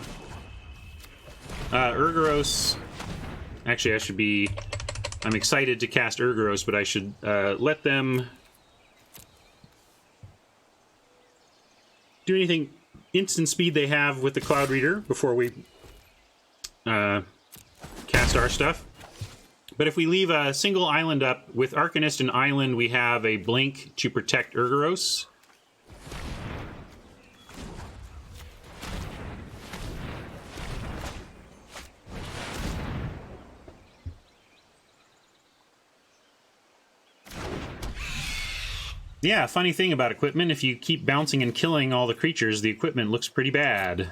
Urgoros... Actually, I should be... I'm excited to cast Urgoros, but I should let them... do anything instant speed they have with the Cloud Reader before we cast our stuff. But if we leave a single island up, with Arcanist and Island, we have a blink to protect Urgoros. Yeah, funny thing about equipment, if you keep bouncing and killing all the creatures, the equipment looks pretty bad.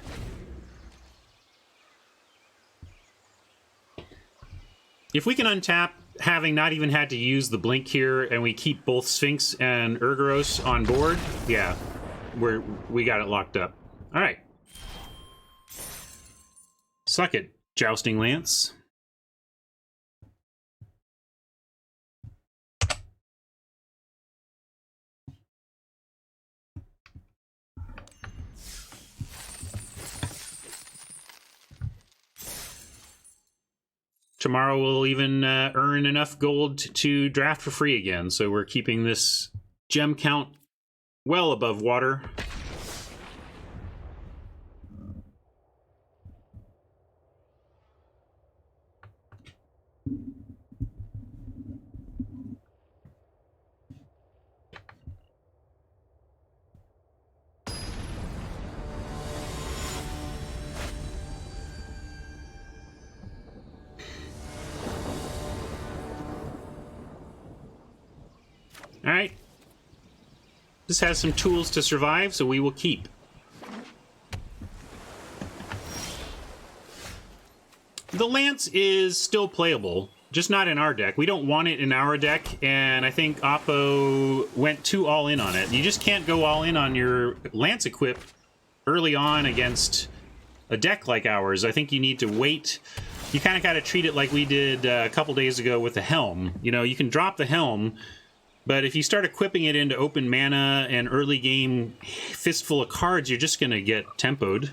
If we can untap, having not even had to use the blink here, and we keep both Sphinx and Urgoros on board, yeah, we got it locked up. All right. Suck it, Jousting Lance. Tomorrow we'll even earn enough gold to draft for free again, so we're keeping this gem count well above water. All right. This has some tools to survive, so we will keep. The Lance is still playable, just not in our deck. We don't want it in our deck, and I think Oppo went too all in on it. You just can't go all in on your Lance equip early on against a deck like ours. I think you need to wait. You kind of got to treat it like we did a couple days ago with the Helm. You know, you can drop the Helm, but if you start equipping it into open mana and early game fistful of cards, you're just going to get tempoed.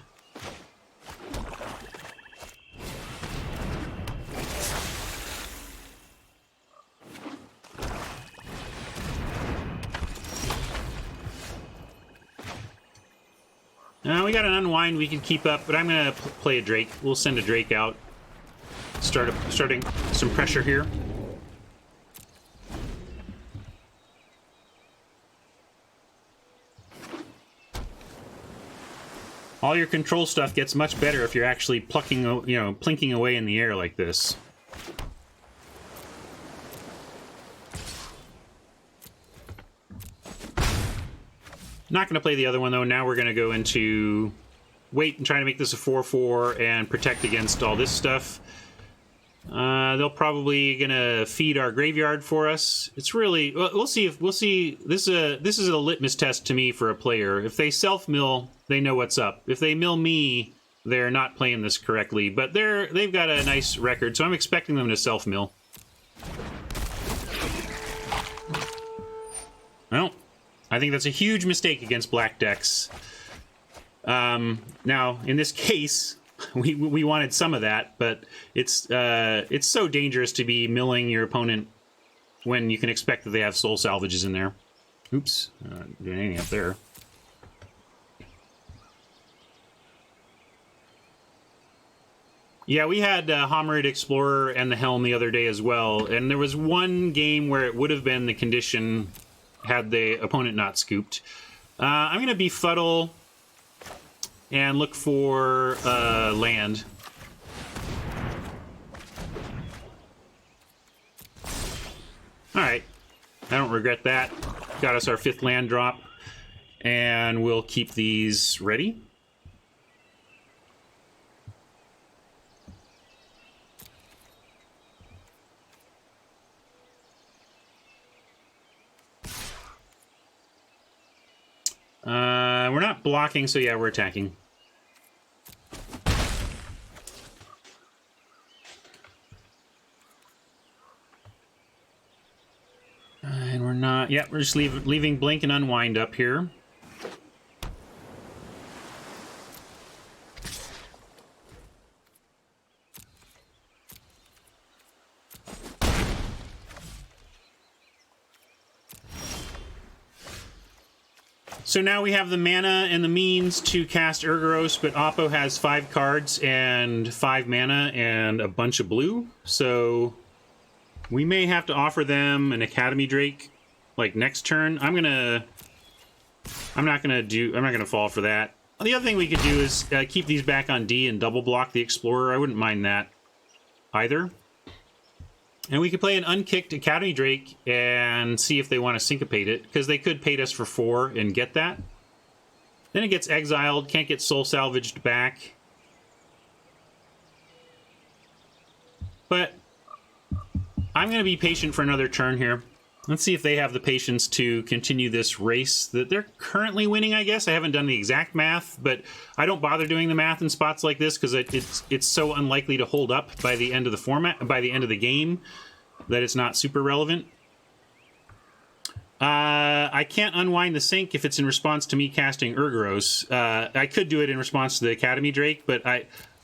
We got an Unwind we can keep up, but I'm going to play a Drake. We'll send a Drake out. Starting some pressure here. All your control stuff gets much better if you're actually plucking, plinking away in the air like this. Not going to play the other one, though. Now we're going to go into wait and try to make this a 4/4 and protect against all this stuff. They'll probably going to feed our graveyard for us. It's really... We'll see. This is a litmus test to me for a player. If they self-mill, they know what's up. If they mill me, they're not playing this correctly. But they've got a nice record, so I'm expecting them to self-mill. Well, I think that's a huge mistake against black decks. Now, in this case, we wanted some of that, but it's so dangerous to be milling your opponent when you can expect that they have soul salvages in there. Oops, not doing anything up there. Yeah, we had Homerid Explorer and the Helm the other day as well, and there was one game where it would have been the condition had the opponent not scooped. I'm going to befuddle and look for land. Alright, I don't regret that. Got us our 5th land drop, and we'll keep these ready. We're not blocking, so yeah, we're attacking. And we're not... Yeah, we're just leaving Blink and Unwind up here. So now we have the mana and the means to cast Urgoros, but Oppo has 5 cards and 5 mana and a bunch of blue. So we may have to offer them an Academy Drake like next turn. I'm not gonna fall for that. The other thing we could do is keep these back on D and double block the Explorer. I wouldn't mind that either. And we could play an unkicked Academy Drake and see if they want to syncopate it, because they could pay us for 4 and get that. Then it gets exiled, can't get soul salvaged back. But I'm going to be patient for another turn here. Let's see if they have the patience to continue this race that they're currently winning, I guess. I haven't done the exact math, but I don't bother doing the math in spots like this because it's so unlikely to hold up by the end of the format, by the end of the game, that it's not super relevant. I can't unwind the sync if it's in response to me casting Urgoros. I could do it in response to the Academy Drake, but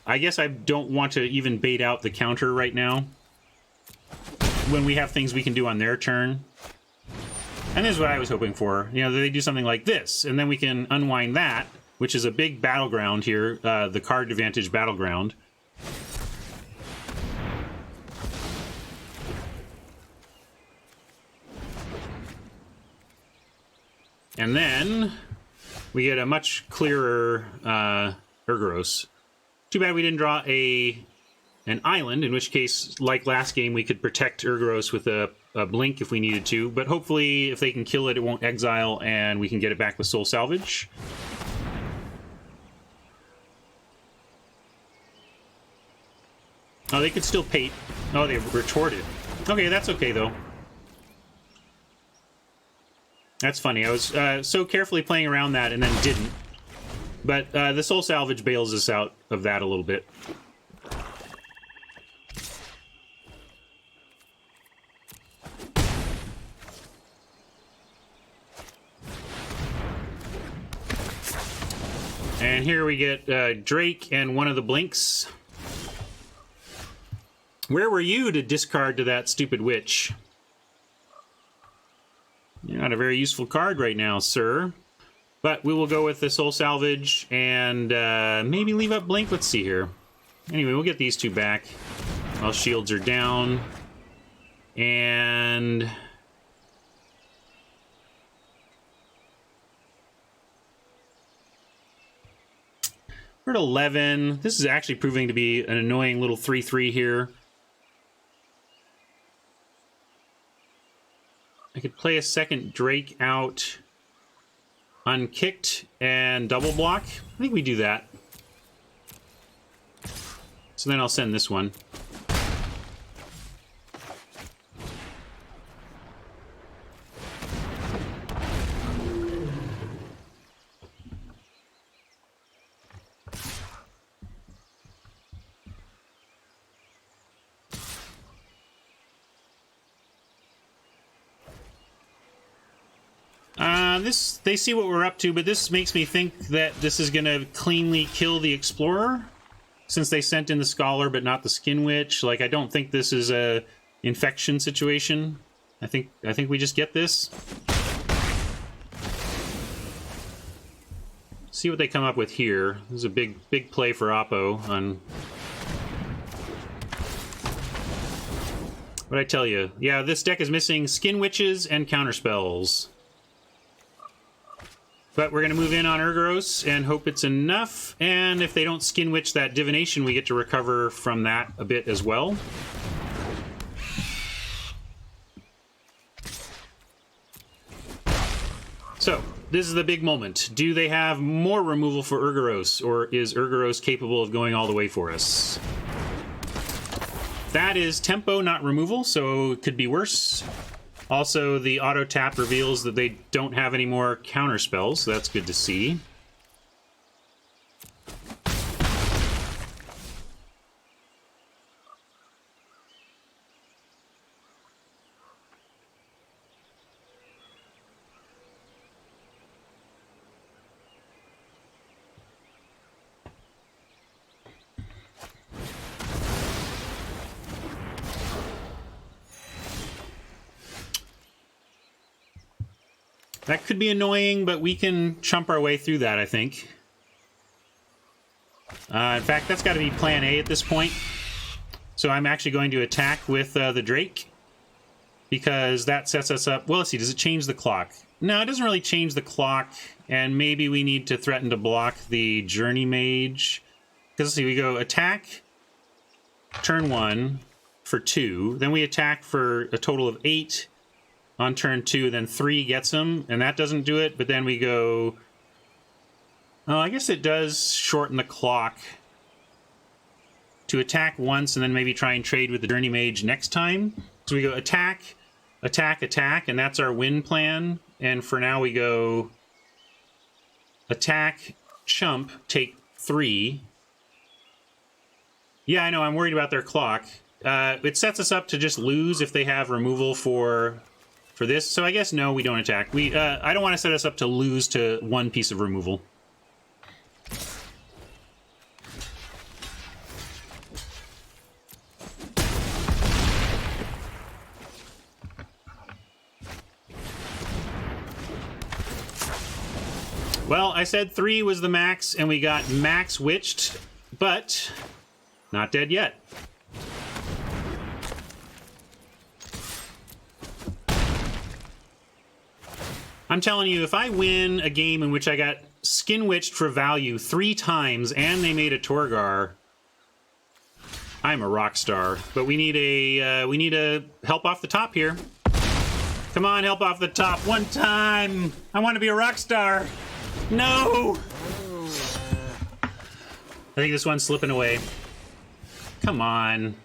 I guess I don't want to even bait out the counter right now when we have things we can do on their turn. And this is what I was hoping for. You know, they do something like this, and then we can unwind that, which is a big battleground here, the card advantage battleground. And then we get a much clearer Urgoros. Too bad we didn't draw an island, in which case, like last game, we could protect Urgoros with a blink if we needed to. But hopefully, if they can kill it, it won't exile, and we can get it back with Soul Salvage. Oh, they could still pate. Oh, they retorted. Okay, that's okay, though. That's funny. I was so carefully playing around that and then didn't. But the Soul Salvage bails us out of that a little bit. And here we get Drake and one of the blinks. Where were you to discard to that stupid witch? You're not a very useful card right now, sir. But we will go with the Soul Salvage and maybe leave up Blink. Let's see here. Anyway, we'll get these two back while shields are down. And we're at 11. This is actually proving to be an annoying little 3-3 here. I could play a second Drake out unkicked and double block. I think we do that. So then I'll send this one. They see what we're up to, but this makes me think that this is going to cleanly kill the Explorer, since they sent in the Scholar but not the Skin Witch. Like, I don't think this is a infection situation. I think we just get this. See what they come up with here. This is a big play for Oppo on. What'd I tell you? Yeah, this deck is missing Skin Witches and Counterspells. But we're going to move in on Urgoros and hope it's enough. And if they don't Skin Witch that Divination, we get to recover from that a bit as well. So, this is the big moment. Do they have more removal for Urgoros, or is Urgoros capable of going all the way for us? That is tempo, not removal, so it could be worse. Also, the auto tap reveals that they don't have any more counter spells, so that's good to see. That could be annoying, but we can chump our way through that, I think. In fact, that's got to be plan A at this point. So I'm actually going to attack with the Drake, because that sets us up... Well, let's see, does it change the clock? No, it doesn't really change the clock, and maybe we need to threaten to block the Journey Mage. Because let's see, we go attack turn 1 for 2, then we attack for a total of 8 on turn 2, then 3 gets him, and that doesn't do it, but then we go... Oh, I guess it does shorten the clock to attack once and then maybe try and trade with the Journey Mage next time. So we go attack, attack, attack, and that's our win plan. And for now we go attack, chump, take 3. Yeah, I know, I'm worried about their clock. It sets us up to just lose if they have removal for this. So I guess no, we don't attack. I don't want to set us up to lose to 1 piece of removal. Well, I said 3 was the max, and we got max witched, but not dead yet. I'm telling you, if I win a game in which I got skin witched for value 3 times and they made a Torgar, I'm a rock star. But we need a help off the top here. Come on, help off the top 1 time. I want to be a rock star. No! I think this one's slipping away. Come on.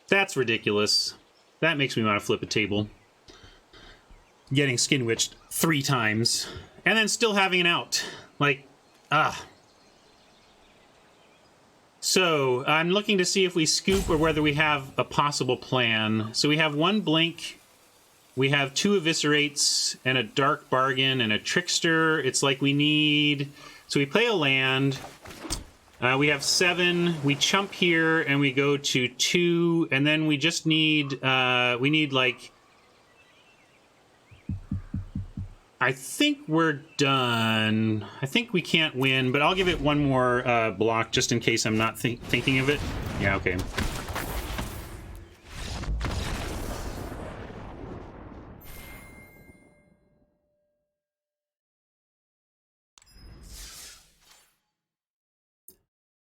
That's ridiculous. That makes me want to flip a table. Getting skin witched 3 times. And then still having an out. Like, So, I'm looking to see if we scoop or whether we have a possible plan. So we have 1 blink, we have 2 eviscerates, and a dark bargain, and a trickster. It's like we need... So we play a land, we have 7, we chump here, and we go to 2, and then we just need, we need like... I think we're done. I think we can't win, but I'll give it 1 more block just in case I'm not thinking of it. Yeah, okay.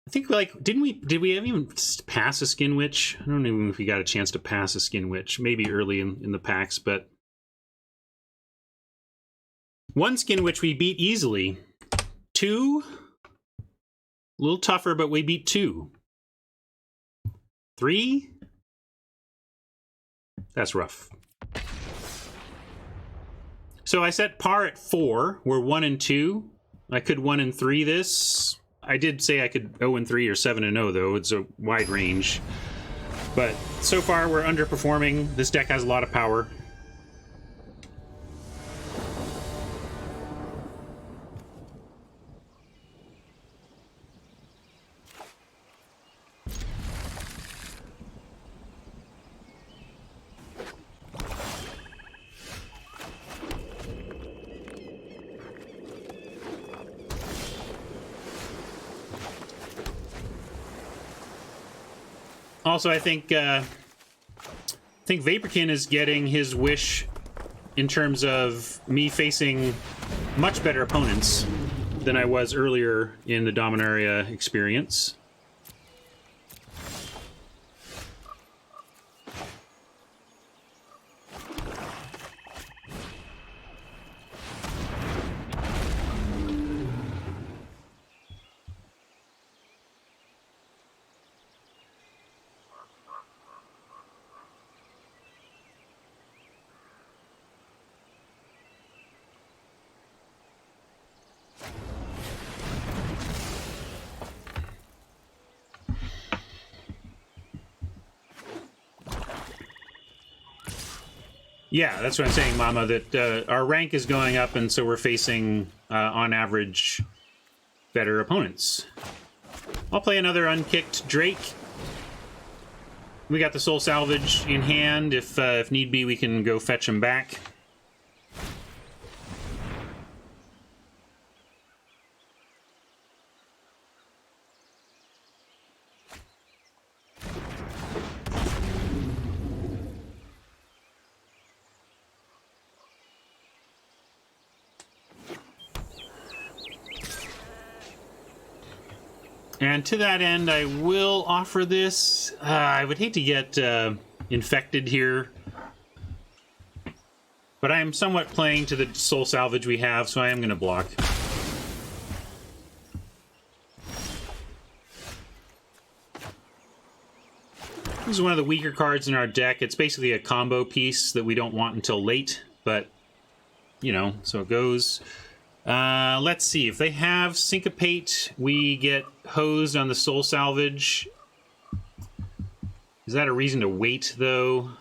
I think, like, did we even pass a Skin Witch? I don't even know if we got a chance to pass a Skin Witch. Maybe early in the packs, but... 1 Skin Witch we beat easily. 2, a little tougher, but we beat 2. 3, that's rough. So I set par at 4. We're 1 and 2. I could 1 and 3 this. I did say I could 0 and 3 or 7 and 0 though. It's a wide range. But so far we're underperforming. This deck has a lot of power. Also, I think Vaporkin is getting his wish in terms of me facing much better opponents than I was earlier in the Dominaria experience. Yeah, that's what I'm saying, Mama, that our rank is going up, and so we're facing, on average, better opponents. I'll play another unkicked Drake. We got the Soul Salvage in hand. If need be, we can go fetch him back. And to that end, I will offer this. I would hate to get infected here. But I am somewhat playing to the Soul Salvage we have, so I am going to block. This is one of the weaker cards in our deck. It's basically a combo piece that we don't want until late. But, you know, so it goes. Let's see. If they have Syncopate, we get hosed on the Soul Salvage. Is that a reason to wait, though?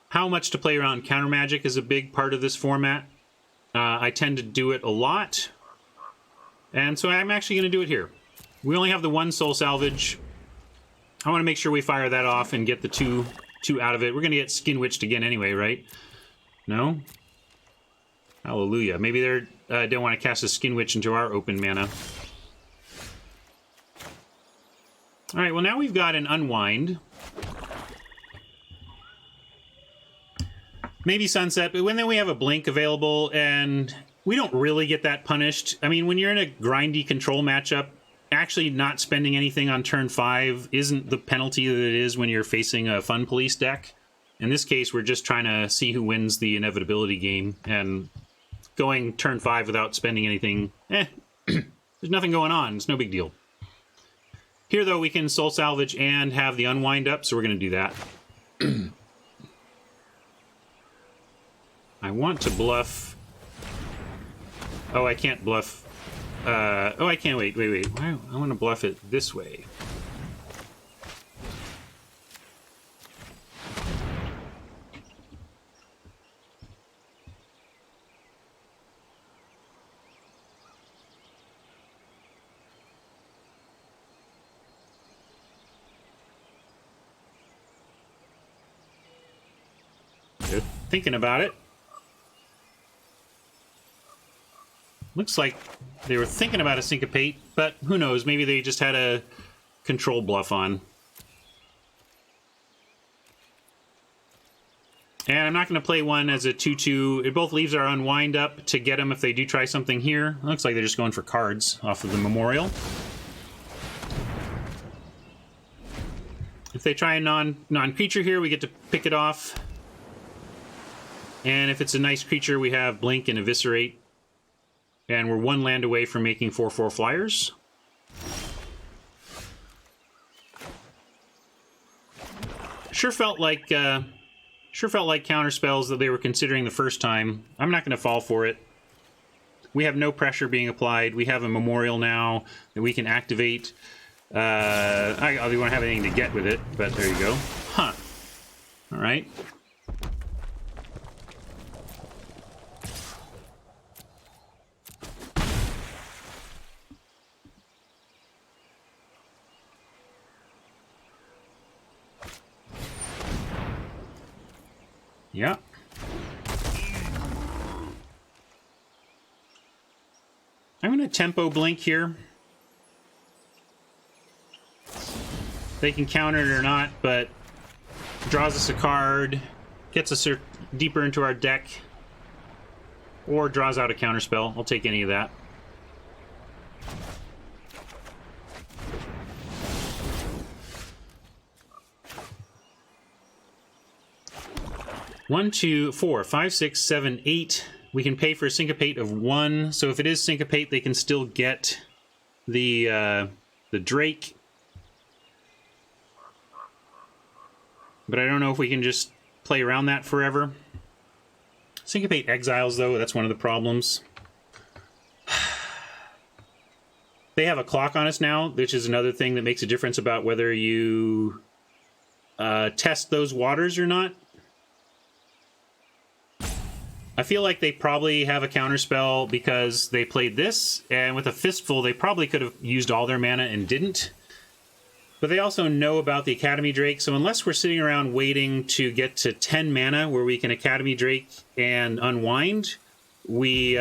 How much to play around Counter Magic is a big part of this format. I tend to do it a lot. And so I'm actually going to do it here. We only have the one Soul Salvage. I want to make sure we fire that off and get the two out of it. We're going to get Skin Witched again anyway, right? No? Hallelujah. Maybe they don't want to cast a Skin Witch into our open mana. Alright, well now we've got an Unwind. Maybe Sunset, but then we have a Blink available, and we don't really get that punished. I mean, when you're in a grindy control matchup, actually not spending anything on turn 5 isn't the penalty that it is when you're facing a Fun Police deck. In this case, we're just trying to see who wins the inevitability game, and going turn 5 without spending anything, there's nothing going on. It's no big deal. Here, though, we can Soul Salvage and have the Unwind up, so we're going to do that. I want to bluff. Oh, I can't bluff. Oh, I can't. Wait. I want to bluff it this way. Good. Thinking about it. Looks like they were thinking about a Syncopate, but who knows? Maybe they just had a control bluff on. And I'm not going to play one as a 2-2. It both leaves our Unwind up to get them if they do try something here. Looks like they're just going for cards off of the Memorial. If they try a non-creature here, we get to pick it off. And if it's a nice creature, we have Blink and Eviscerate. And we're one land away from making 4/4 flyers. Sure felt like counter spells that they were considering the first time. I'm not going to fall for it. We have no pressure being applied. We have a Memorial now that we can activate. I don't have anything to get with it, but there you go. Huh. All right. Yeah. I'm going to tempo Blink here. They can counter it or not, but draws us a card, gets us deeper into our deck, or draws out a counterspell. I'll take any of that. One, two, 4, 5, 6, 7, 8. We can pay for a Syncopate of 1. So if it is Syncopate, they can still get the Drake. But I don't know if we can just play around that forever. Syncopate exiles, though. That's one of the problems. They have a clock on us now, which is another thing that makes a difference about whether you test those waters or not. I feel like they probably have a counterspell because they played this, and with a Fistful, they probably could have used all their mana and didn't. But they also know about the Academy Drake, so unless we're sitting around waiting to get to 10 mana where we can Academy Drake and unwind, we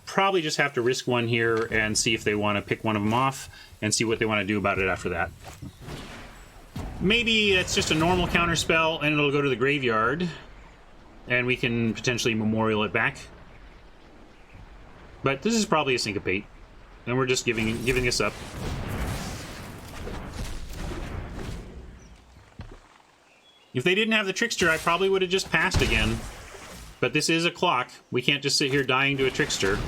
probably just have to risk one here and see if they want to pick one of them off and see what they want to do about it after that. Maybe it's just a normal counterspell and it'll go to the graveyard, and we can potentially memorial it back. But this is probably a Syncopate, and we're just giving this up. If they didn't have the Trickster, I probably would have just passed again. But this is a clock. We can't just sit here dying to a Trickster.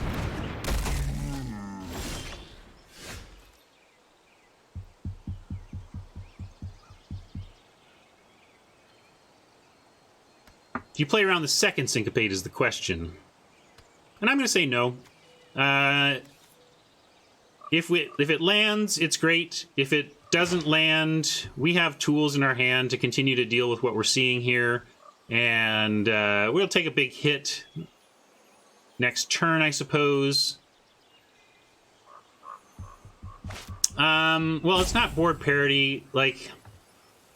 Do you play around the second Syncopate is the question. And I'm going to say no. If it lands, it's great. If it doesn't land, we have tools in our hand to continue to deal with what we're seeing here. And we'll take a big hit next turn, I suppose. Well, it's not board parity, like,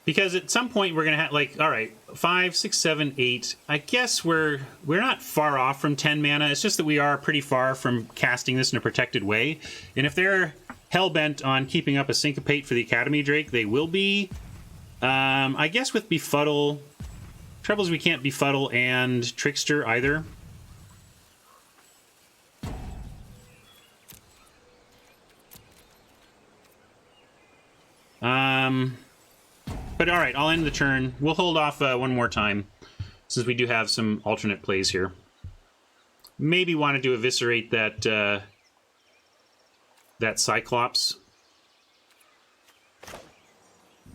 because at some point we're gonna have, like, all right, 5, 6, 7, 8. I guess we're not far off from 10 mana. It's just that we are pretty far from casting this in a protected way. And if they're hell-bent on keeping up a Syncopate for the Academy Drake, they will be. I guess with Befuddle, trouble is we can't Befuddle and Trickster either. But all right, I'll end the turn. We'll hold off one more time, since we do have some alternate plays here. Maybe wanted to eviscerate that that Cyclops.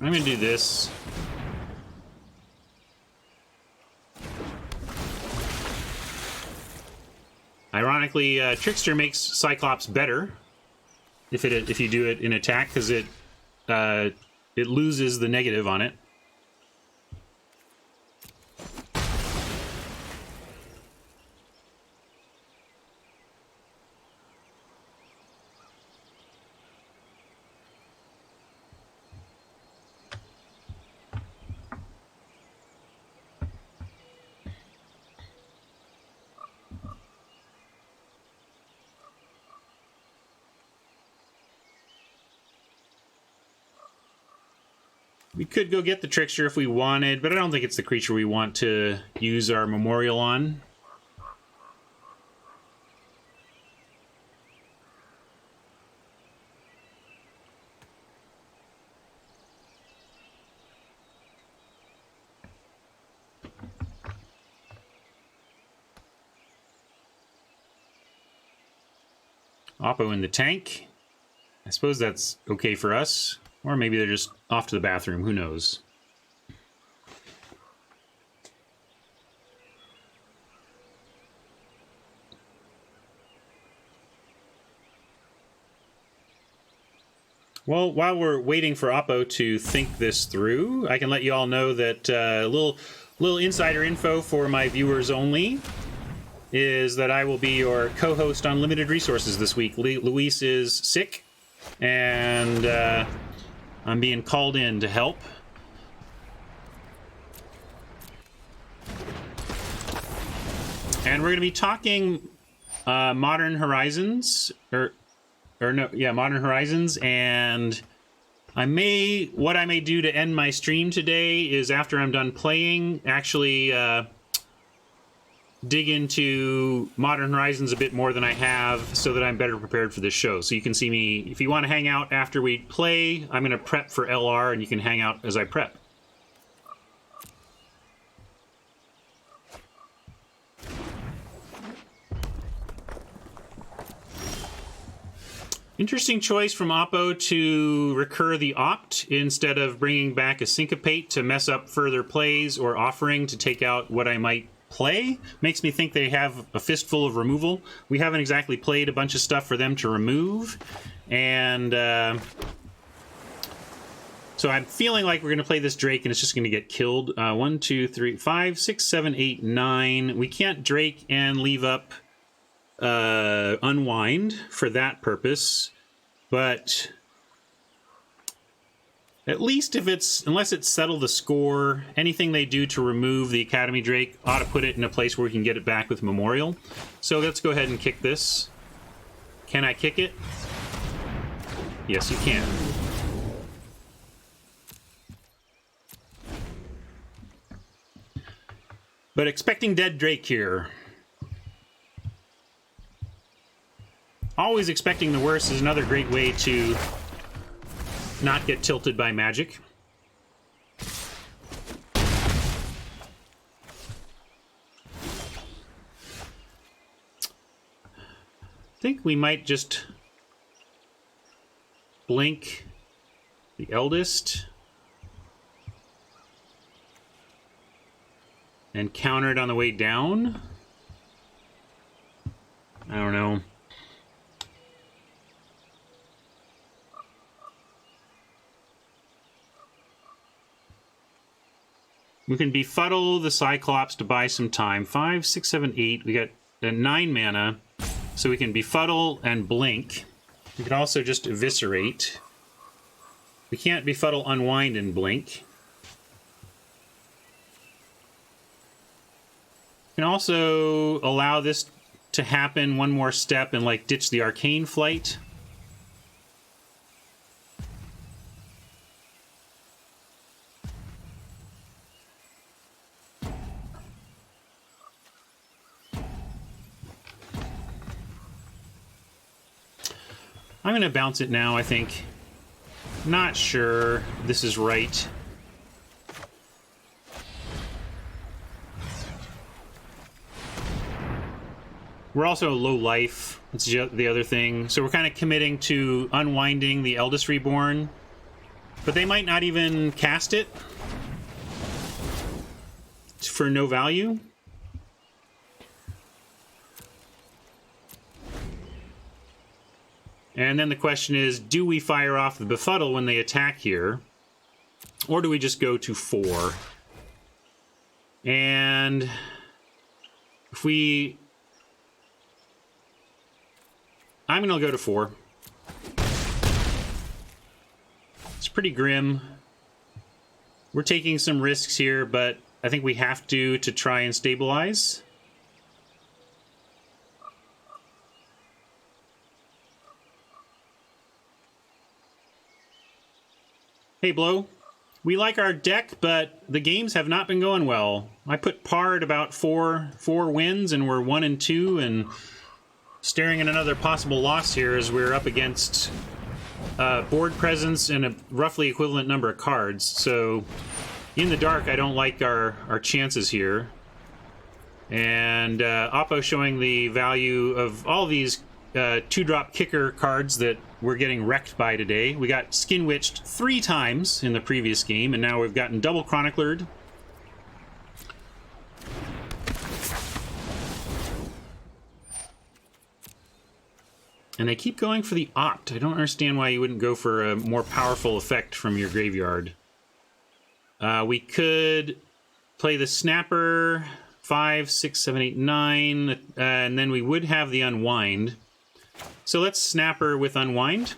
I'm going to do this. Ironically, Trickster makes Cyclops better if you do it in attack, because it loses the negative on it. We could go get the Trickster if we wanted, but I don't think it's the creature we want to use our Memorial on. Oppo in the tank. I suppose that's okay for us. Or maybe they're just off to the bathroom. Who knows? Well, while we're waiting for Oppo to think this through, I can let you all know that a little insider info for my viewers only is that I will be your co-host on Limited Resources this week. Luis is sick, and I'm being called in to help. And we're going to be talking Modern Horizons, Modern Horizons, and what I may do to end my stream today is, after I'm done playing, actually dig into Modern Horizons a bit more than I have, so that I'm better prepared for this show. So you can see me, if you want to hang out after we play, I'm going to prep for LR, and you can hang out as I prep. Interesting choice from Oppo to recur the Opt instead of bringing back a Syncopate to mess up further plays, or offering to take out what I might play. Makes me think they have a fistful of removal. We haven't exactly played a bunch of stuff for them to remove, and So I'm feeling like we're going to play this Drake and it's just going to get killed. 1, 2, 3, 5, 6, 7, 8, 9. We can't Drake and leave up Unwind for that purpose. But at least if it's, unless it's settle the score, anything they do to remove the Academy Drake ought to put it in a place where we can get it back with Memorial. So let's go ahead and kick this. Can I kick it? Yes, you can. But expecting dead Drake here. Always expecting the worst is another great way to not get tilted by Magic. I think we might just blink the Eldest and counter it on the way down. I don't know. We can befuddle the Cyclops to buy some time. 5, 6, 7, 8. We got 9 mana, so we can befuddle and blink. We can also just eviscerate. We can't befuddle, unwind, and blink. We can also allow this to happen one more step and like ditch the Arcane Flight. I'm going to bounce it now, I think. Not sure this is right. We're also low life. That's the other thing. So we're kind of committing to unwinding the Eldest Reborn. But they might not even cast it for no value. And then the question is, do we fire off the Befuddle when they attack here? Or do we just go to 4? And if we... I'm going to go to 4. It's pretty grim. We're taking some risks here, but I think we have to try and stabilize. Hey, Blow. We like our deck, but the games have not been going well. I put par at about four wins, and we're 1 and 2, and staring at another possible loss here as we're up against board presence and a roughly equivalent number of cards. So in the dark, I don't like our chances here. And Oppo showing the value of all these 2-drop kicker cards that we're getting wrecked by today. We got Skin Witched 3 times in the previous game, and now we've gotten double Chroniclered. And they keep going for the Opt. I don't understand why you wouldn't go for a more powerful effect from your graveyard. We could play the Snapper, 5, 6, 7, 8, 9, and then we would have the Unwind. So let's Snapper with Unwind.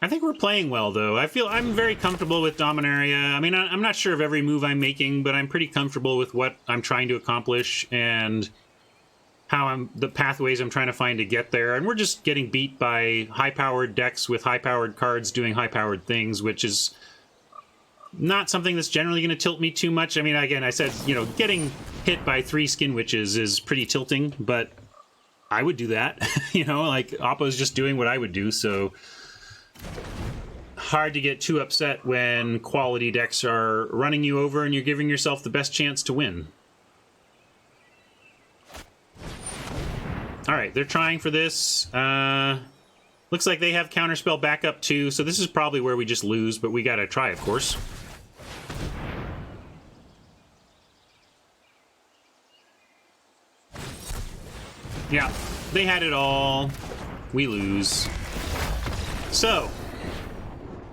I think we're playing well, though. I'm very comfortable with Dominaria. I mean, I'm not sure of every move I'm making, but I'm pretty comfortable with what I'm trying to accomplish and how the pathways I'm trying to find to get there. And we're just getting beat by high-powered decks with high-powered cards doing high-powered things, which is not something that's generally going to tilt me too much. I mean, again, I said, you know, getting hit by 3 Skin Witches is pretty tilting, but I would do that. You know, like, Oppo's just doing what I would do, so hard to get too upset when quality decks are running you over and you're giving yourself the best chance to win. All right, they're trying for this. Looks like they have Counterspell backup too, so this is probably where we just lose, but we gotta try, of course. Yeah, they had it all. We lose. So,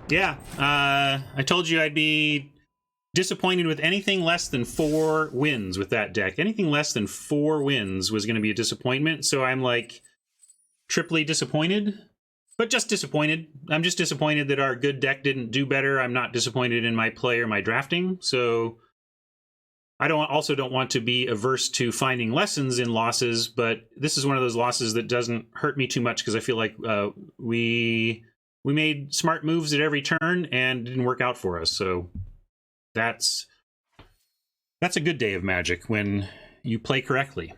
yeah, I told you I'd be disappointed with anything less than 4 wins with that deck. Anything less than 4 wins was going to be a disappointment, so I'm like triply disappointed, but just disappointed. I'm just disappointed that our good deck didn't do better. I'm not disappointed in my play or my drafting, so I also don't want to be averse to finding lessons in losses, but this is one of those losses that doesn't hurt me too much because I feel like we made smart moves at every turn and didn't work out for us. So that's a good day of Magic when you play correctly.